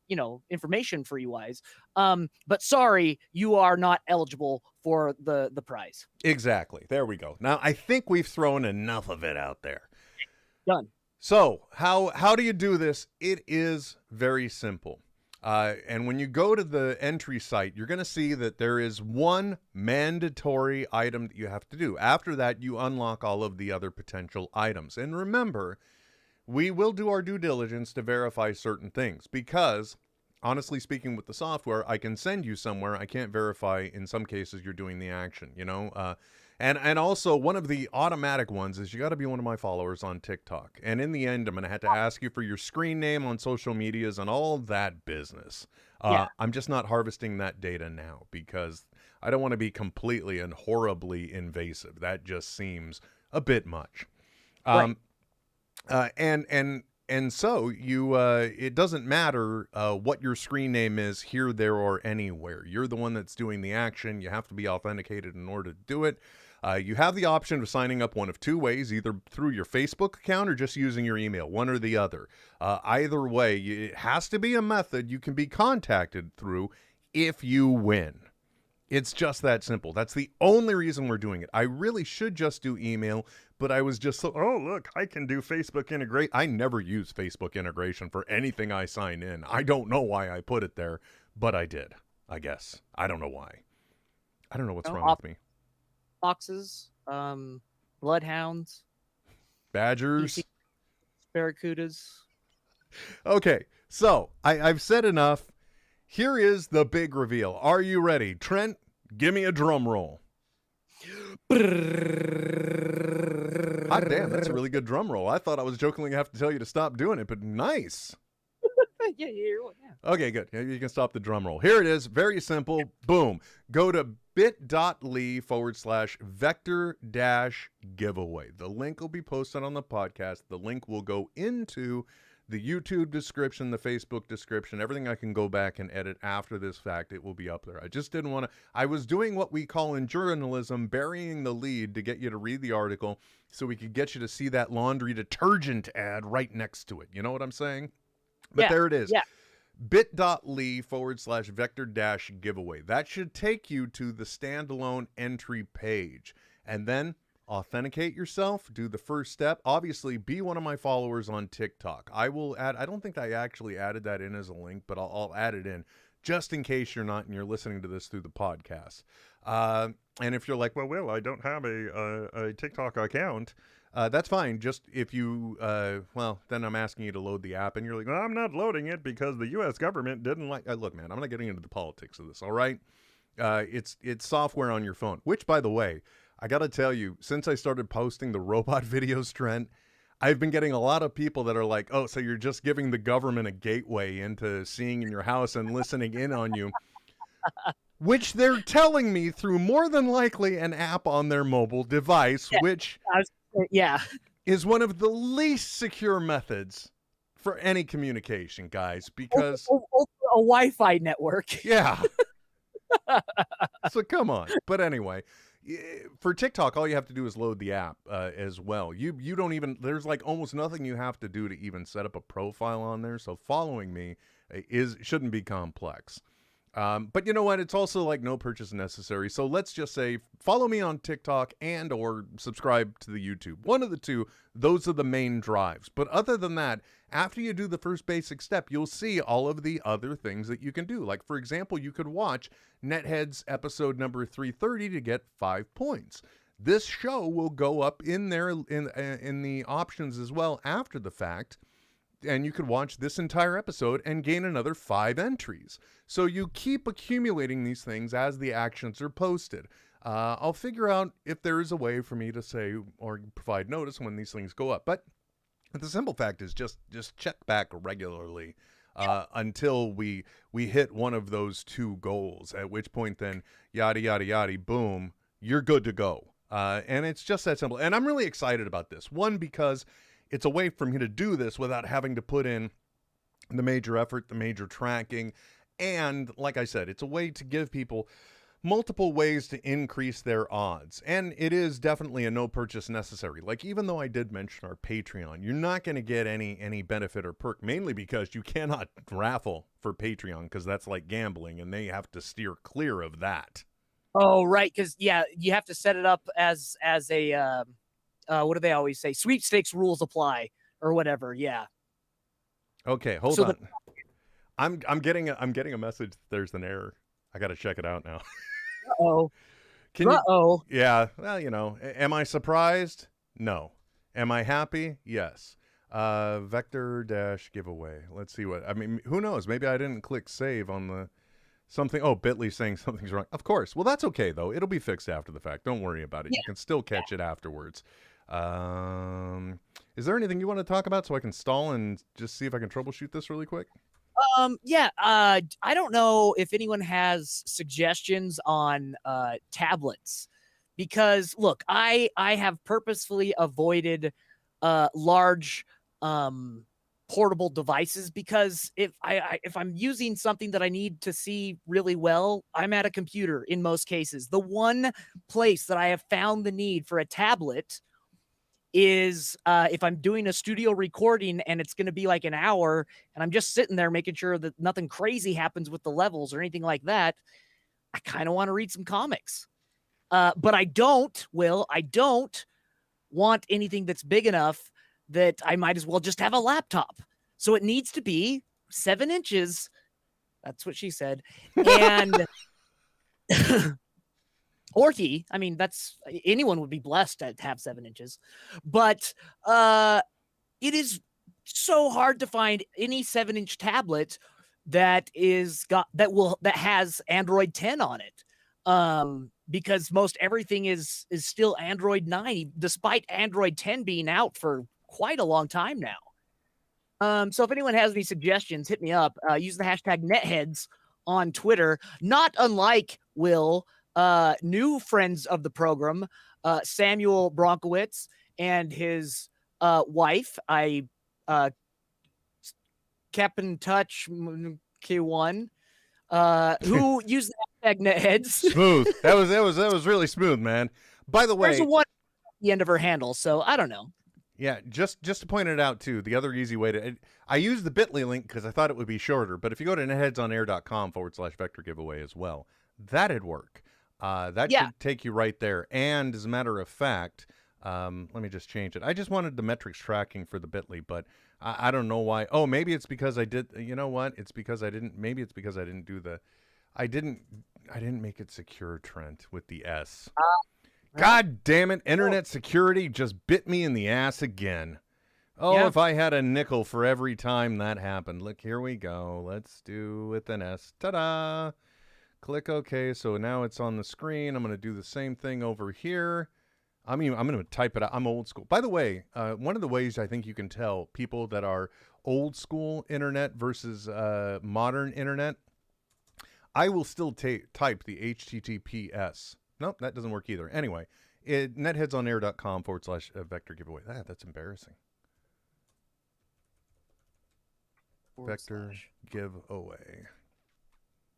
information free wise. But sorry, you are not eligible for the prize. Exactly. There we go. Now I think we've thrown enough of it out there. Done. So how do you do this? It is very simple. And when you go to the entry site, you're going to see that there is one mandatory item that you have to do. After that, you unlock all of the other potential items. And remember, we will do our due diligence to verify certain things, because honestly speaking, with the software, I can send you somewhere. I can't verify in some cases you're doing the action, And also, one of the automatic ones is you got to be one of my followers on TikTok. And in the end, I'm going to have to ask you for your screen name on social medias and all that business. I'm just not harvesting that data now because I don't want to be completely and horribly invasive. That just seems a bit much. And so it doesn't matter what your screen name is here, there, or anywhere. You're the one that's doing the action. You have to be authenticated in order to do it. You have the option of signing up one of two ways, either through your Facebook account or just using your email, one or the other. Either way, it has to be a method you can be contacted through if you win. It's just that simple. That's the only reason we're doing it. I really should just do email, but I was just oh, look, I can do Facebook integrate. I never use Facebook integration for anything I sign in. I don't know why I put it there, but I did, I guess. I don't know why. I don't know what's wrong with me. Foxes, bloodhounds, badgers, barracudas. Okay, so I've said enough. Here is the big reveal. Are you ready? Trent, give me a drum roll. Hot damn, that's a really good drum roll. I thought I was jokingly have to tell you to stop doing it, but nice. Yeah. Okay, good. You can stop the drum roll. Here it is. Very simple. Boom. Go to bit.ly/vector-giveaway. The link will be posted on the podcast. The link will go into the YouTube description, the Facebook description, everything I can go back and edit after this fact. It will be up there. I just didn't want to. I was doing what we call in journalism, burying the lead to get you to read the article so we could get you to see that laundry detergent ad right next to it. You know what I'm saying? But Yeah, there it is. yeah. bit.ly/vector-giveaway. That should take you to the standalone entry page. And then authenticate yourself, do the first step. Obviously, be one of my followers on TikTok. I will add, I don't think I actually added that in as a link, but I'll add it in just in case you're not and you're listening to this through the podcast. And if you're like, well, Will, I don't have a TikTok account, that's fine. Just if you, well, then I'm asking you to load the app and you're like, well, I'm not loading it because the U.S. government didn't like, look, man, I'm not getting into the politics of this. All right. It's software on your phone, which, by the way, I got to tell you, since I started posting the robot videos, Trent, I've been getting a lot of people that are like, oh, so you're just giving the government a gateway into seeing in your house and listening in on you, which they're telling me through more than likely an app on their mobile device, which is one of the least secure methods for any communication, guys, because a Wi-Fi network. Yeah. So come on. But anyway, for TikTok, all you have to do is load the app as well. You don't even, there's like almost nothing you have to do to even set up a profile on there. So following me shouldn't be complex. But you know what? It's also like no purchase necessary. So let's just say follow me on TikTok and or subscribe to the YouTube. One of the two, those are the main drives. But other than that, after you do the first basic step, you'll see all of the other things that you can do. Like, for example, you could watch NetHeads episode number 330 to get 5 points. This show will go up in there in the options as well after the fact. And you could watch this entire episode and gain another 5 entries. So you keep accumulating these things as the actions are posted. I'll figure out if there is a way for me to say or provide notice when these things go up. But the simple fact is just check back regularly until we hit one of those 2 goals, at which point then yada, yada, yada, boom, you're good to go. And it's just that simple. And I'm really excited about this. One, because it's a way for me to do this without having to put in the major effort, the major tracking. And like I said, it's a way to give people multiple ways to increase their odds. And it is definitely a no purchase necessary. Like, even though I did mention our Patreon, you're not going to get any benefit or perk, mainly because you cannot raffle for Patreon, because that's like gambling and they have to steer clear of that. Oh, right. Because, yeah, you have to set it up as a... what do they always say? Sweepstakes rules apply or whatever. Yeah. Okay, hold on. I'm getting a message that there's an error. I got to check it out now. Uh-oh. Yeah. Well, you know, am I surprised? No. Am I happy? Yes. Vector-giveaway. Let's see what, I mean, who knows? Maybe I didn't click save on the something. Oh, Bitly saying something's wrong. Of course. Well, that's okay though. It'll be fixed after the fact. Don't worry about it. Yeah. You can still catch it afterwards. Is there anything you want to talk about so I can stall and just see if I can troubleshoot this really quick? I don't know if anyone has suggestions on tablets, because look, I have purposefully avoided large portable devices, because if I'm using something that I need to see really well, I'm at a computer in most cases. The one place that I have found the need for a tablet is if I'm doing a studio recording and it's going to be like an hour and I'm just sitting there making sure that nothing crazy happens with the levels or anything like that, I kind of want to read some comics. But I don't want anything that's big enough that I might as well just have a laptop. So it needs to be 7 inches. That's what she said. And Orky, I mean, that's, anyone would be blessed to have 7 inches, but it is so hard to find any 7-inch tablet that has Android 10 on it. Because most everything is still Android 9, despite Android 10 being out for quite a long time now. So if anyone has any suggestions, hit me up. Use the hashtag NetHeads on Twitter. Not unlike Will, new friends of the program, Samuel Bronkowitz and his wife. I kept in touch, K1, who used the hashtag NetHeads. Smooth. That was really smooth, man. By the way, There's a one at the end of her handle, so I don't know. Yeah, just to point it out too, the other easy way to I used the bit.ly link because I thought it would be shorter, but if you go to netheadsonair.com/vector giveaway as well, that'd work. That should take you right there. And as a matter of fact, let me just change it. I just wanted the metrics tracking for the bit.ly, but I don't know why. Oh, maybe it's because I did. You know what? It's because I didn't. Maybe it's because I didn't do the. I didn't make it secure, Trent, with the S. God damn it. Internet security just bit me in the ass again. Oh, yeah. If I had a nickel for every time that happened. Look, here we go. Let's do with an S. Ta-da. Click OK. So now it's on the screen. I'm going to do the same thing over here. I'm going to type it out. I'm old school. By the way, one of the ways I think you can tell people that are old school internet versus modern internet, I will still type the HTTPS. Nope, that doesn't work either. Anyway, netheadsonair.com/vector giveaway. That's embarrassing. Vector giveaway.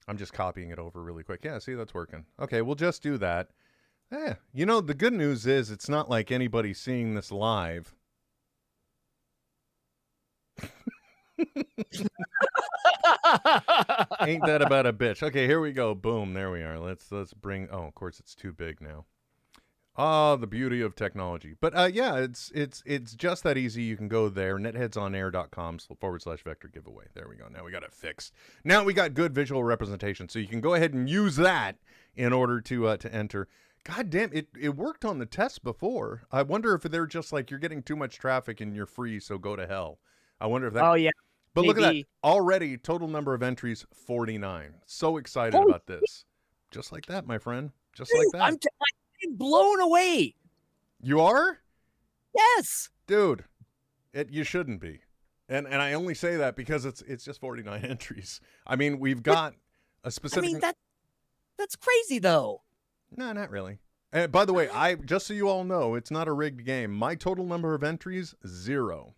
I'm just copying it over really quick. Yeah, see, that's working. Okay, we'll just do that. You know, the good news is it's not like anybody's seeing this live. Ain't that about a bitch? Okay, here we go. Boom, there we are. Let's bring. Oh, of course, it's too big now. Oh, the beauty of technology. But yeah, it's just that easy. You can go there, netheadsonair.com/vector giveaway. There we go. Now we got it fixed. Now we got good visual representation, so you can go ahead and use that in order to enter. God damn, it worked on the test before. I wonder if they're just like, you're getting too much traffic and you're free, so go to hell. I wonder if that. Oh yeah. But maybe. Look at that. Already, total number of entries, 49. So excited about this. Just like that, my friend. Just like that. I'm blown away. You are? Yes. Dude, you shouldn't be. And I only say that because it's just 49 entries. I mean, we've got a specific... I mean, that's crazy, though. No, not really. By the way, just so you all know, it's not a rigged game. My total number of entries, 0.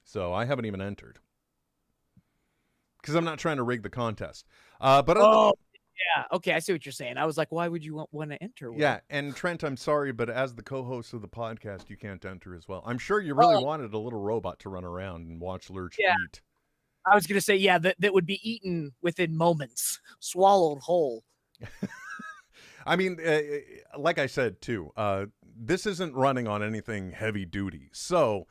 So I haven't even entered. Because I'm not trying to rig the contest. Yeah. Okay, I see what you're saying. I was like, why would you want to enter? Yeah, and Trent, I'm sorry, but as the co-host of the podcast, you can't enter as well. I'm sure you really wanted a little robot to run around and watch Lurch eat. I was going to say, yeah, that would be eaten within moments, swallowed whole. I mean, like I said, too, this isn't running on anything heavy duty. So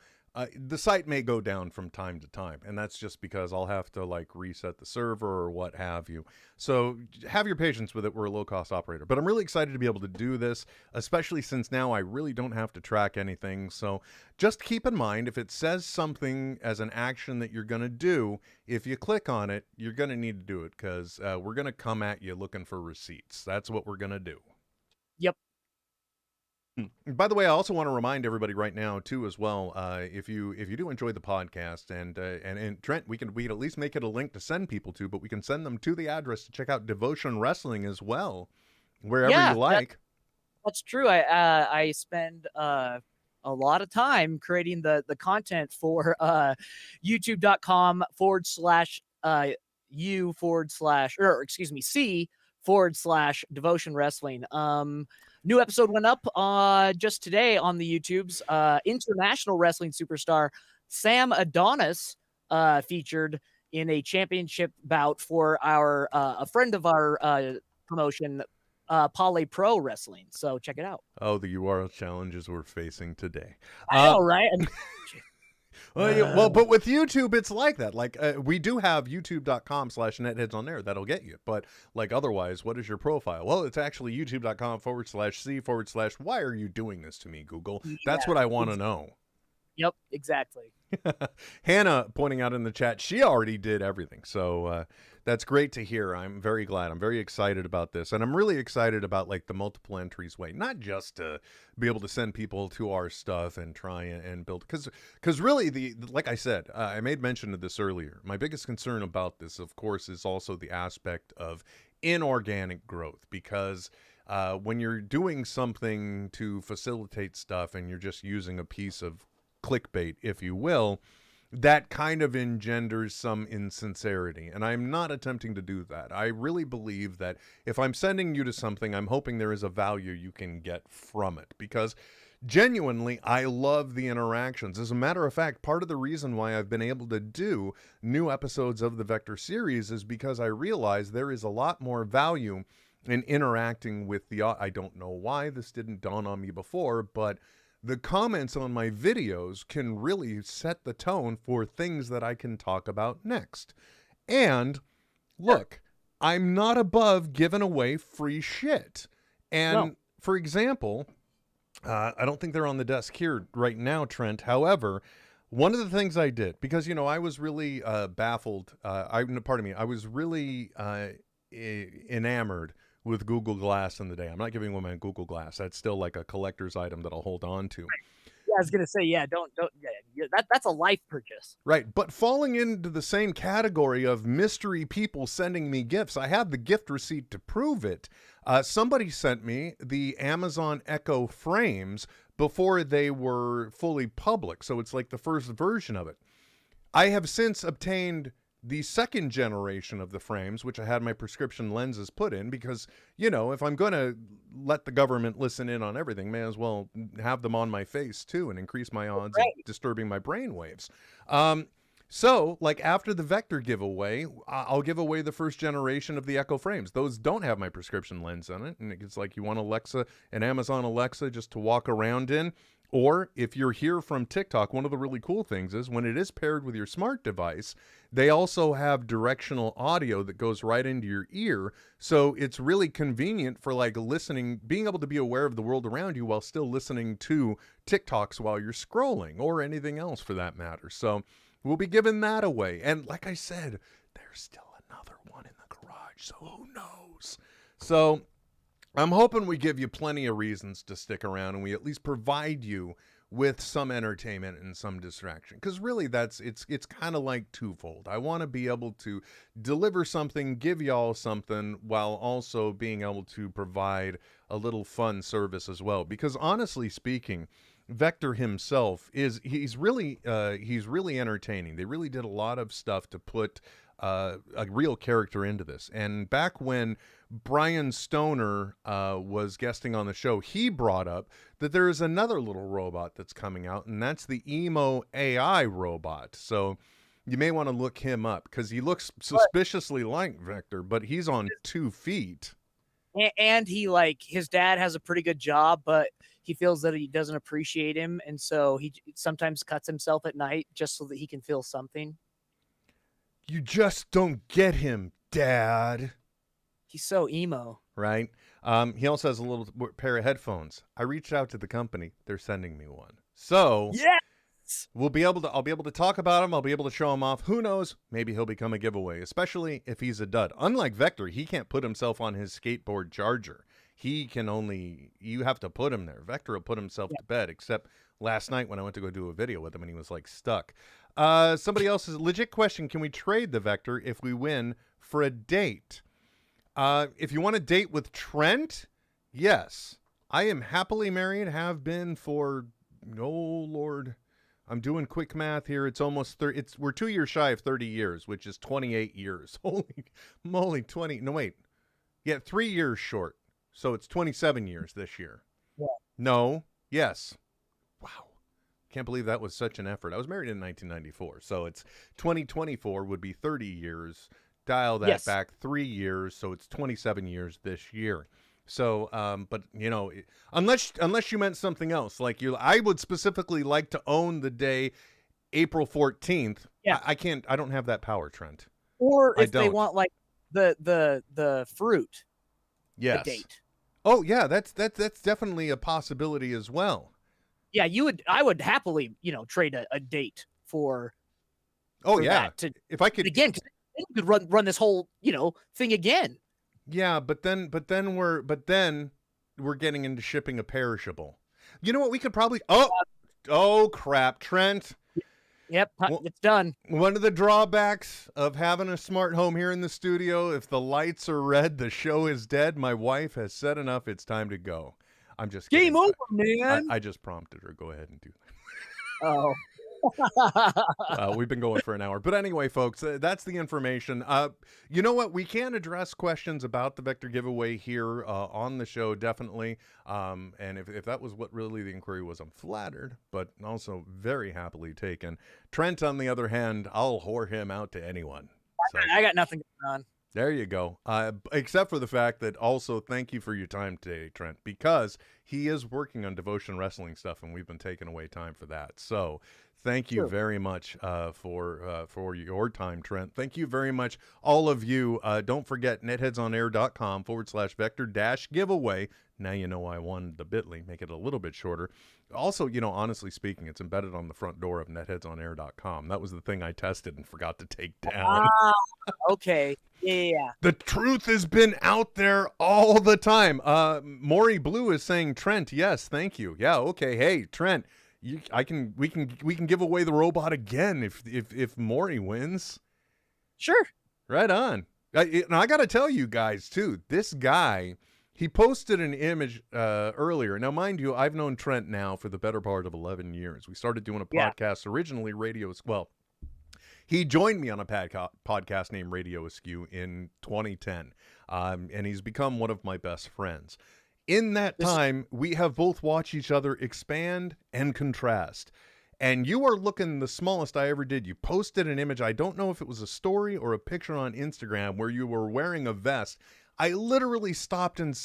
the site may go down from time to time, and that's just because I'll have to like reset the server or what have you. So have your patience with it. We're a low-cost operator, but I'm really excited to be able to do this, especially since now I really don't have to track anything. So just keep in mind, if it says something as an action that you're going to do, if you click on it, you're going to need to do it because we're going to come at you looking for receipts. That's what we're going to do. Yep. By the way, I also want to remind everybody right now too, as well. If you do enjoy the podcast, and Trent, we can at least make it a link to send people to, but we can send them to the address to check out Devotion Wrestling as well, wherever you like. That's true. I spend a lot of time creating the content for YouTube.com/C/Devotion Wrestling. New episode went up just today on the YouTubes. International wrestling superstar Sam Adonis featured in a championship bout for a friend of our promotion, Poly Pro Wrestling. So check it out. Oh, the URL challenges we're facing today. I know, right? Well, but with YouTube, it's like that. Like we do have youtube.com/netheads on there. That'll get you. But like otherwise, what is your profile? Well, it's actually youtube.com/C/ why are you doing this to me, Google? That's what I want to know. Yep, exactly. Hannah pointing out in the chat, she already did everything. So that's great to hear. I'm very glad. I'm very excited about this. And I'm really excited about like the multiple entries way, not just to be able to send people to our stuff and try and build. Because really, like I said, I made mention of this earlier. My biggest concern about this, of course, is also the aspect of inorganic growth. Because when you're doing something to facilitate stuff and you're just using a piece of clickbait, if you will, that kind of engenders some insincerity. And I'm not attempting to do that. I really believe that if I'm sending you to something, I'm hoping there is a value you can get from it. Because genuinely, I love the interactions. As a matter of fact, part of the reason why I've been able to do new episodes of the Vector series is because I realize there is a lot more value in interacting with the... I don't know why this didn't dawn on me before, but the comments on my videos can really set the tone for things that I can talk about next. And look, I'm not above giving away free shit. And for example, I don't think they're on the desk here right now, Trent. However, one of the things I did, because, you know, I was really baffled. I was really enamored with Google Glass in the day. I'm not giving away my Google Glass. That's still like a collector's item that I'll hold on to. Yeah, I was gonna say, don't. That's a life purchase. Right, but falling into the same category of mystery people sending me gifts, I have the gift receipt to prove it. Somebody sent me the Amazon Echo frames before they were fully public, so it's like the first version of it. I have since obtained the second generation of the frames, which I had my prescription lenses put in because, you know, if I'm going to let the government listen in on everything, may as well have them on my face too and increase my odds of disturbing my brain waves. So, like after the Vector giveaway, I'll give away the first generation of the Echo frames. Those don't have my prescription lens on it. And it's like you want an Amazon Alexa just to walk around in. Or if you're here from TikTok, one of the really cool things is when it is paired with your smart device, they also have directional audio that goes right into your ear. So it's really convenient for like listening, being able to be aware of the world around you while still listening to TikToks while you're scrolling or anything else for that matter. So we'll be giving that away. And like I said, there's still another one in the garage. So who knows? So I'm hoping we give you plenty of reasons to stick around and we at least provide you with some entertainment and some distraction. Because really it's kind of like twofold. I want to be able to deliver something, give y'all something, while also being able to provide a little fun service as well. Because honestly speaking, Vector himself he's really entertaining. They really did a lot of stuff to put a real character into this. And back when Brian Stoner was guesting on the show, he brought up that there is another little robot that's coming out, and that's the Emo AI robot. So you may want to look him up because he looks suspiciously like Vector, but he's on 2 feet. And he, like, his dad has a pretty good job, but he feels that he doesn't appreciate him, and so he sometimes cuts himself at night just so that he can feel something. You just don't get him, Dad. He's so emo. Right? He also has a little pair of headphones. I reached out to the company. They're sending me one. So yes, I'll be able to talk about him. I'll be able to show him off. Who knows? Maybe he'll become a giveaway, especially if he's a dud. Unlike Vector, he can't put himself on his skateboard charger. You have to put him there. Vector will put himself to bed, except last night when I went to go do a video with him and he was like stuck. Somebody else's legit question. Can we trade the Vector if we win for a date? If you want to date with Trent, yes. I am happily married, have been for, oh Lord, I'm doing quick math here. It's almost 30. We're 2 years shy of 30 years, which is 28 years. Holy moly, 20. No, wait. Yeah, 3 years short. So it's 27 years this year. Yeah. No. Yes. Wow. Can't believe that was such an effort. I was married in 1994. So it's 2024 would be 30 years. Dial that back 3 years. So it's 27 years this year. So, but you know, unless you meant something else, like I would specifically like to own the day April 14th. Yeah. I can't, I don't have that power, Trent. Or if they want like the fruit. Yes. The date. Oh yeah, that's definitely a possibility as well. Yeah, I would happily, trade a date for. Oh for yeah, that if I could again, 'cause then you could run this whole thing again. Yeah, but then we're getting into shipping a perishable. You know what? We could probably. Oh crap, Trent. Yep, it's done. One of the drawbacks of having a smart home here in the studio, if the lights are red, the show is dead. My wife has said enough. It's time to go. I'm just kidding. Game over, man. I just prompted her. Go ahead and do that. Oh. We've been going for an hour. But anyway, folks, that's the information. You know what? We can address questions about the Vector giveaway here on the show, definitely. And if that was what really the inquiry was, I'm flattered, but also very happily taken. Trent, on the other hand, I'll whore him out to anyone. So. I got nothing going on. There you go. Except for the fact that also thank you for your time today, Trent, because he is working on Devotion Wrestling stuff, and we've been taking away time for that. So thank you very much for your time, Trent. Thank you very much, all of you. Don't forget netheadsonair.com/vector-giveaway. Now you know I wanted the bit.ly, make it a little bit shorter. Also, honestly speaking, it's embedded on the front door of netheadsonair.com. That was the thing I tested and forgot to take down. Okay. Yeah. The truth has been out there all the time. Maury Blue is saying, Trent, yes, thank you. Yeah, okay. Hey, Trent, we can give away the robot again if Maury wins. Sure. Right on. And I got to tell you guys too, this guy, he posted an image earlier. Now, mind you, I've known Trent now for the better part of 11 years. We started doing a podcast, originally he joined me on a podcast named Radio Askew in 2010, and he's become one of my best friends. In that time, we have both watched each other expand and contrast. And you are looking the smallest I ever did. You posted an image. I don't know if it was a story or a picture on Instagram where you were wearing a vest. I literally stopped and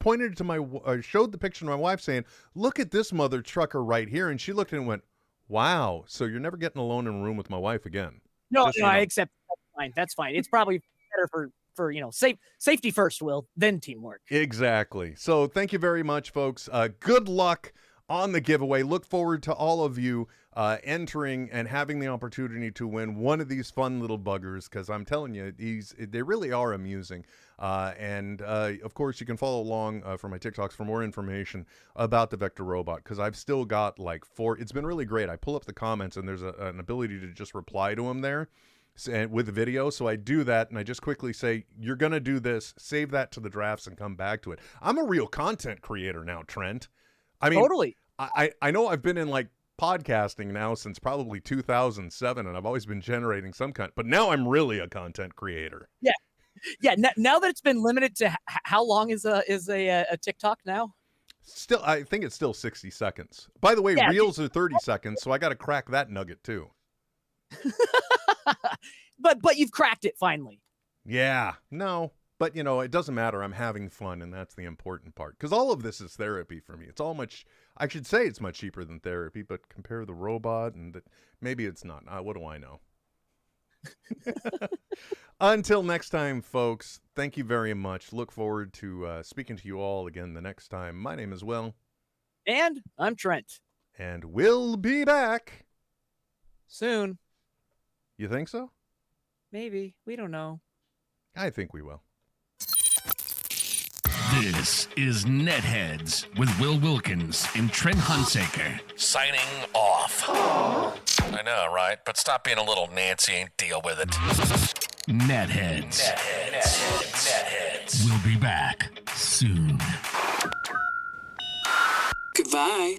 pointed to showed the picture to my wife saying, look at this mother trucker right here. And she looked and went, wow. So you're never getting alone in a room with my wife again. No, I accept. That's fine. That's fine. It's probably better for safety first, Will, then teamwork. Exactly. So thank you very much, folks. Good luck on the giveaway. Look forward to all of you entering and having the opportunity to win one of these fun little buggers, because I'm telling you, they really are amusing. And of course, you can follow along for my TikToks for more information about the Vector robot, because I've still got like 4. It's been really great. I pull up the comments and there's an ability to just reply to them there with the video. So I do that and I just quickly say, you're going to do this, save that to the drafts and come back to it. I'm a real content creator now, Trent. I mean, totally. I know I've been in like podcasting now since probably 2007, and I've always been generating some content, but now I'm really a content creator. Yeah. Yeah. Now that it's been limited to how long is a TikTok now? Still, I think it's still 60 seconds. By the way, Reels are 30 seconds, so I got to crack that nugget too. But you've cracked it finally. Yeah. No. But, it doesn't matter. I'm having fun, and that's the important part. Because all of this is therapy for me. It's I should say it's much cheaper than therapy, but compare the robot, and maybe it's not. What do I know? Until next time, folks, thank you very much. Look forward to speaking to you all again the next time. My name is Will. And I'm Trent. And we'll be back. Soon. You think so? Maybe. We don't know. I think we will. This is NetHeads with Will Wilkins and Trent Hunsaker. Signing off. I know, right? But stop being a little Nancy and deal with it. NetHeads. We'll be back soon. Goodbye.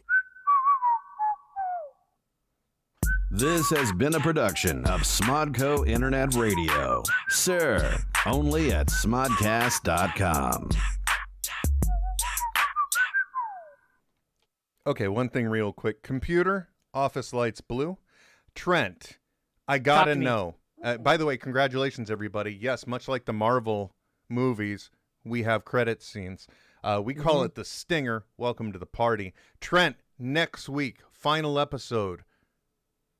This has been a production of Smodco Internet Radio. Sir, only at smodcast.com. Okay, one thing real quick. Computer, office lights blue. Trent, I gotta know. By the way, congratulations, everybody. Yes, much like the Marvel movies, we have credit scenes. We call it the Stinger. Welcome to the party. Trent, next week, final episode.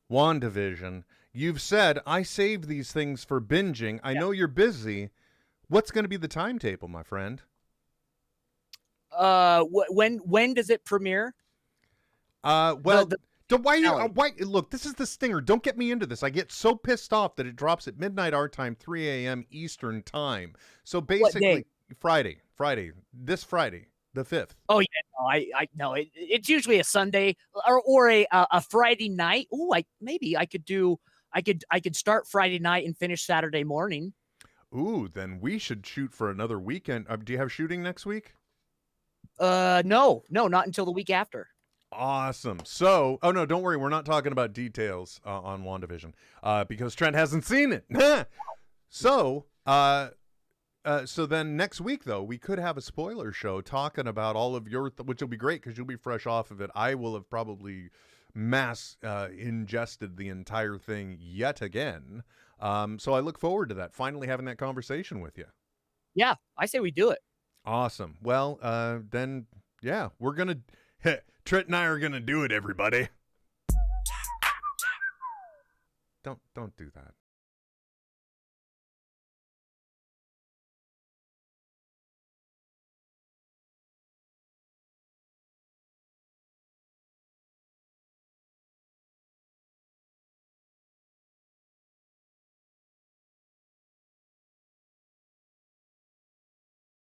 WandaVision. You've said, I save these things for binging. I know you're busy. What's going to be the timetable, my friend? When does it premiere? Well, why finale. look, this is the stinger. Don't get me into this. I get so pissed off that it drops at midnight our time, 3 a.m. Eastern time. So basically, Friday, this Friday, the 5th. Oh yeah, no, I no. It's usually a Sunday or a Friday night. Ooh, maybe I could start Friday night and finish Saturday morning. Ooh, then we should shoot for another weekend. Do you have shooting next week? No, not until the week after. Awesome. So, oh no, don't worry. We're not talking about details on WandaVision because Trent hasn't seen it. So then next week, though, we could have a spoiler show talking about all of your, which will be great because you'll be fresh off of it. I will have probably mass ingested the entire thing yet again. So I look forward to that, finally having that conversation with you. Yeah, I say we do it. Awesome. Well, then, yeah, we're going to, Trent and I are going to do it, everybody. Don't do that.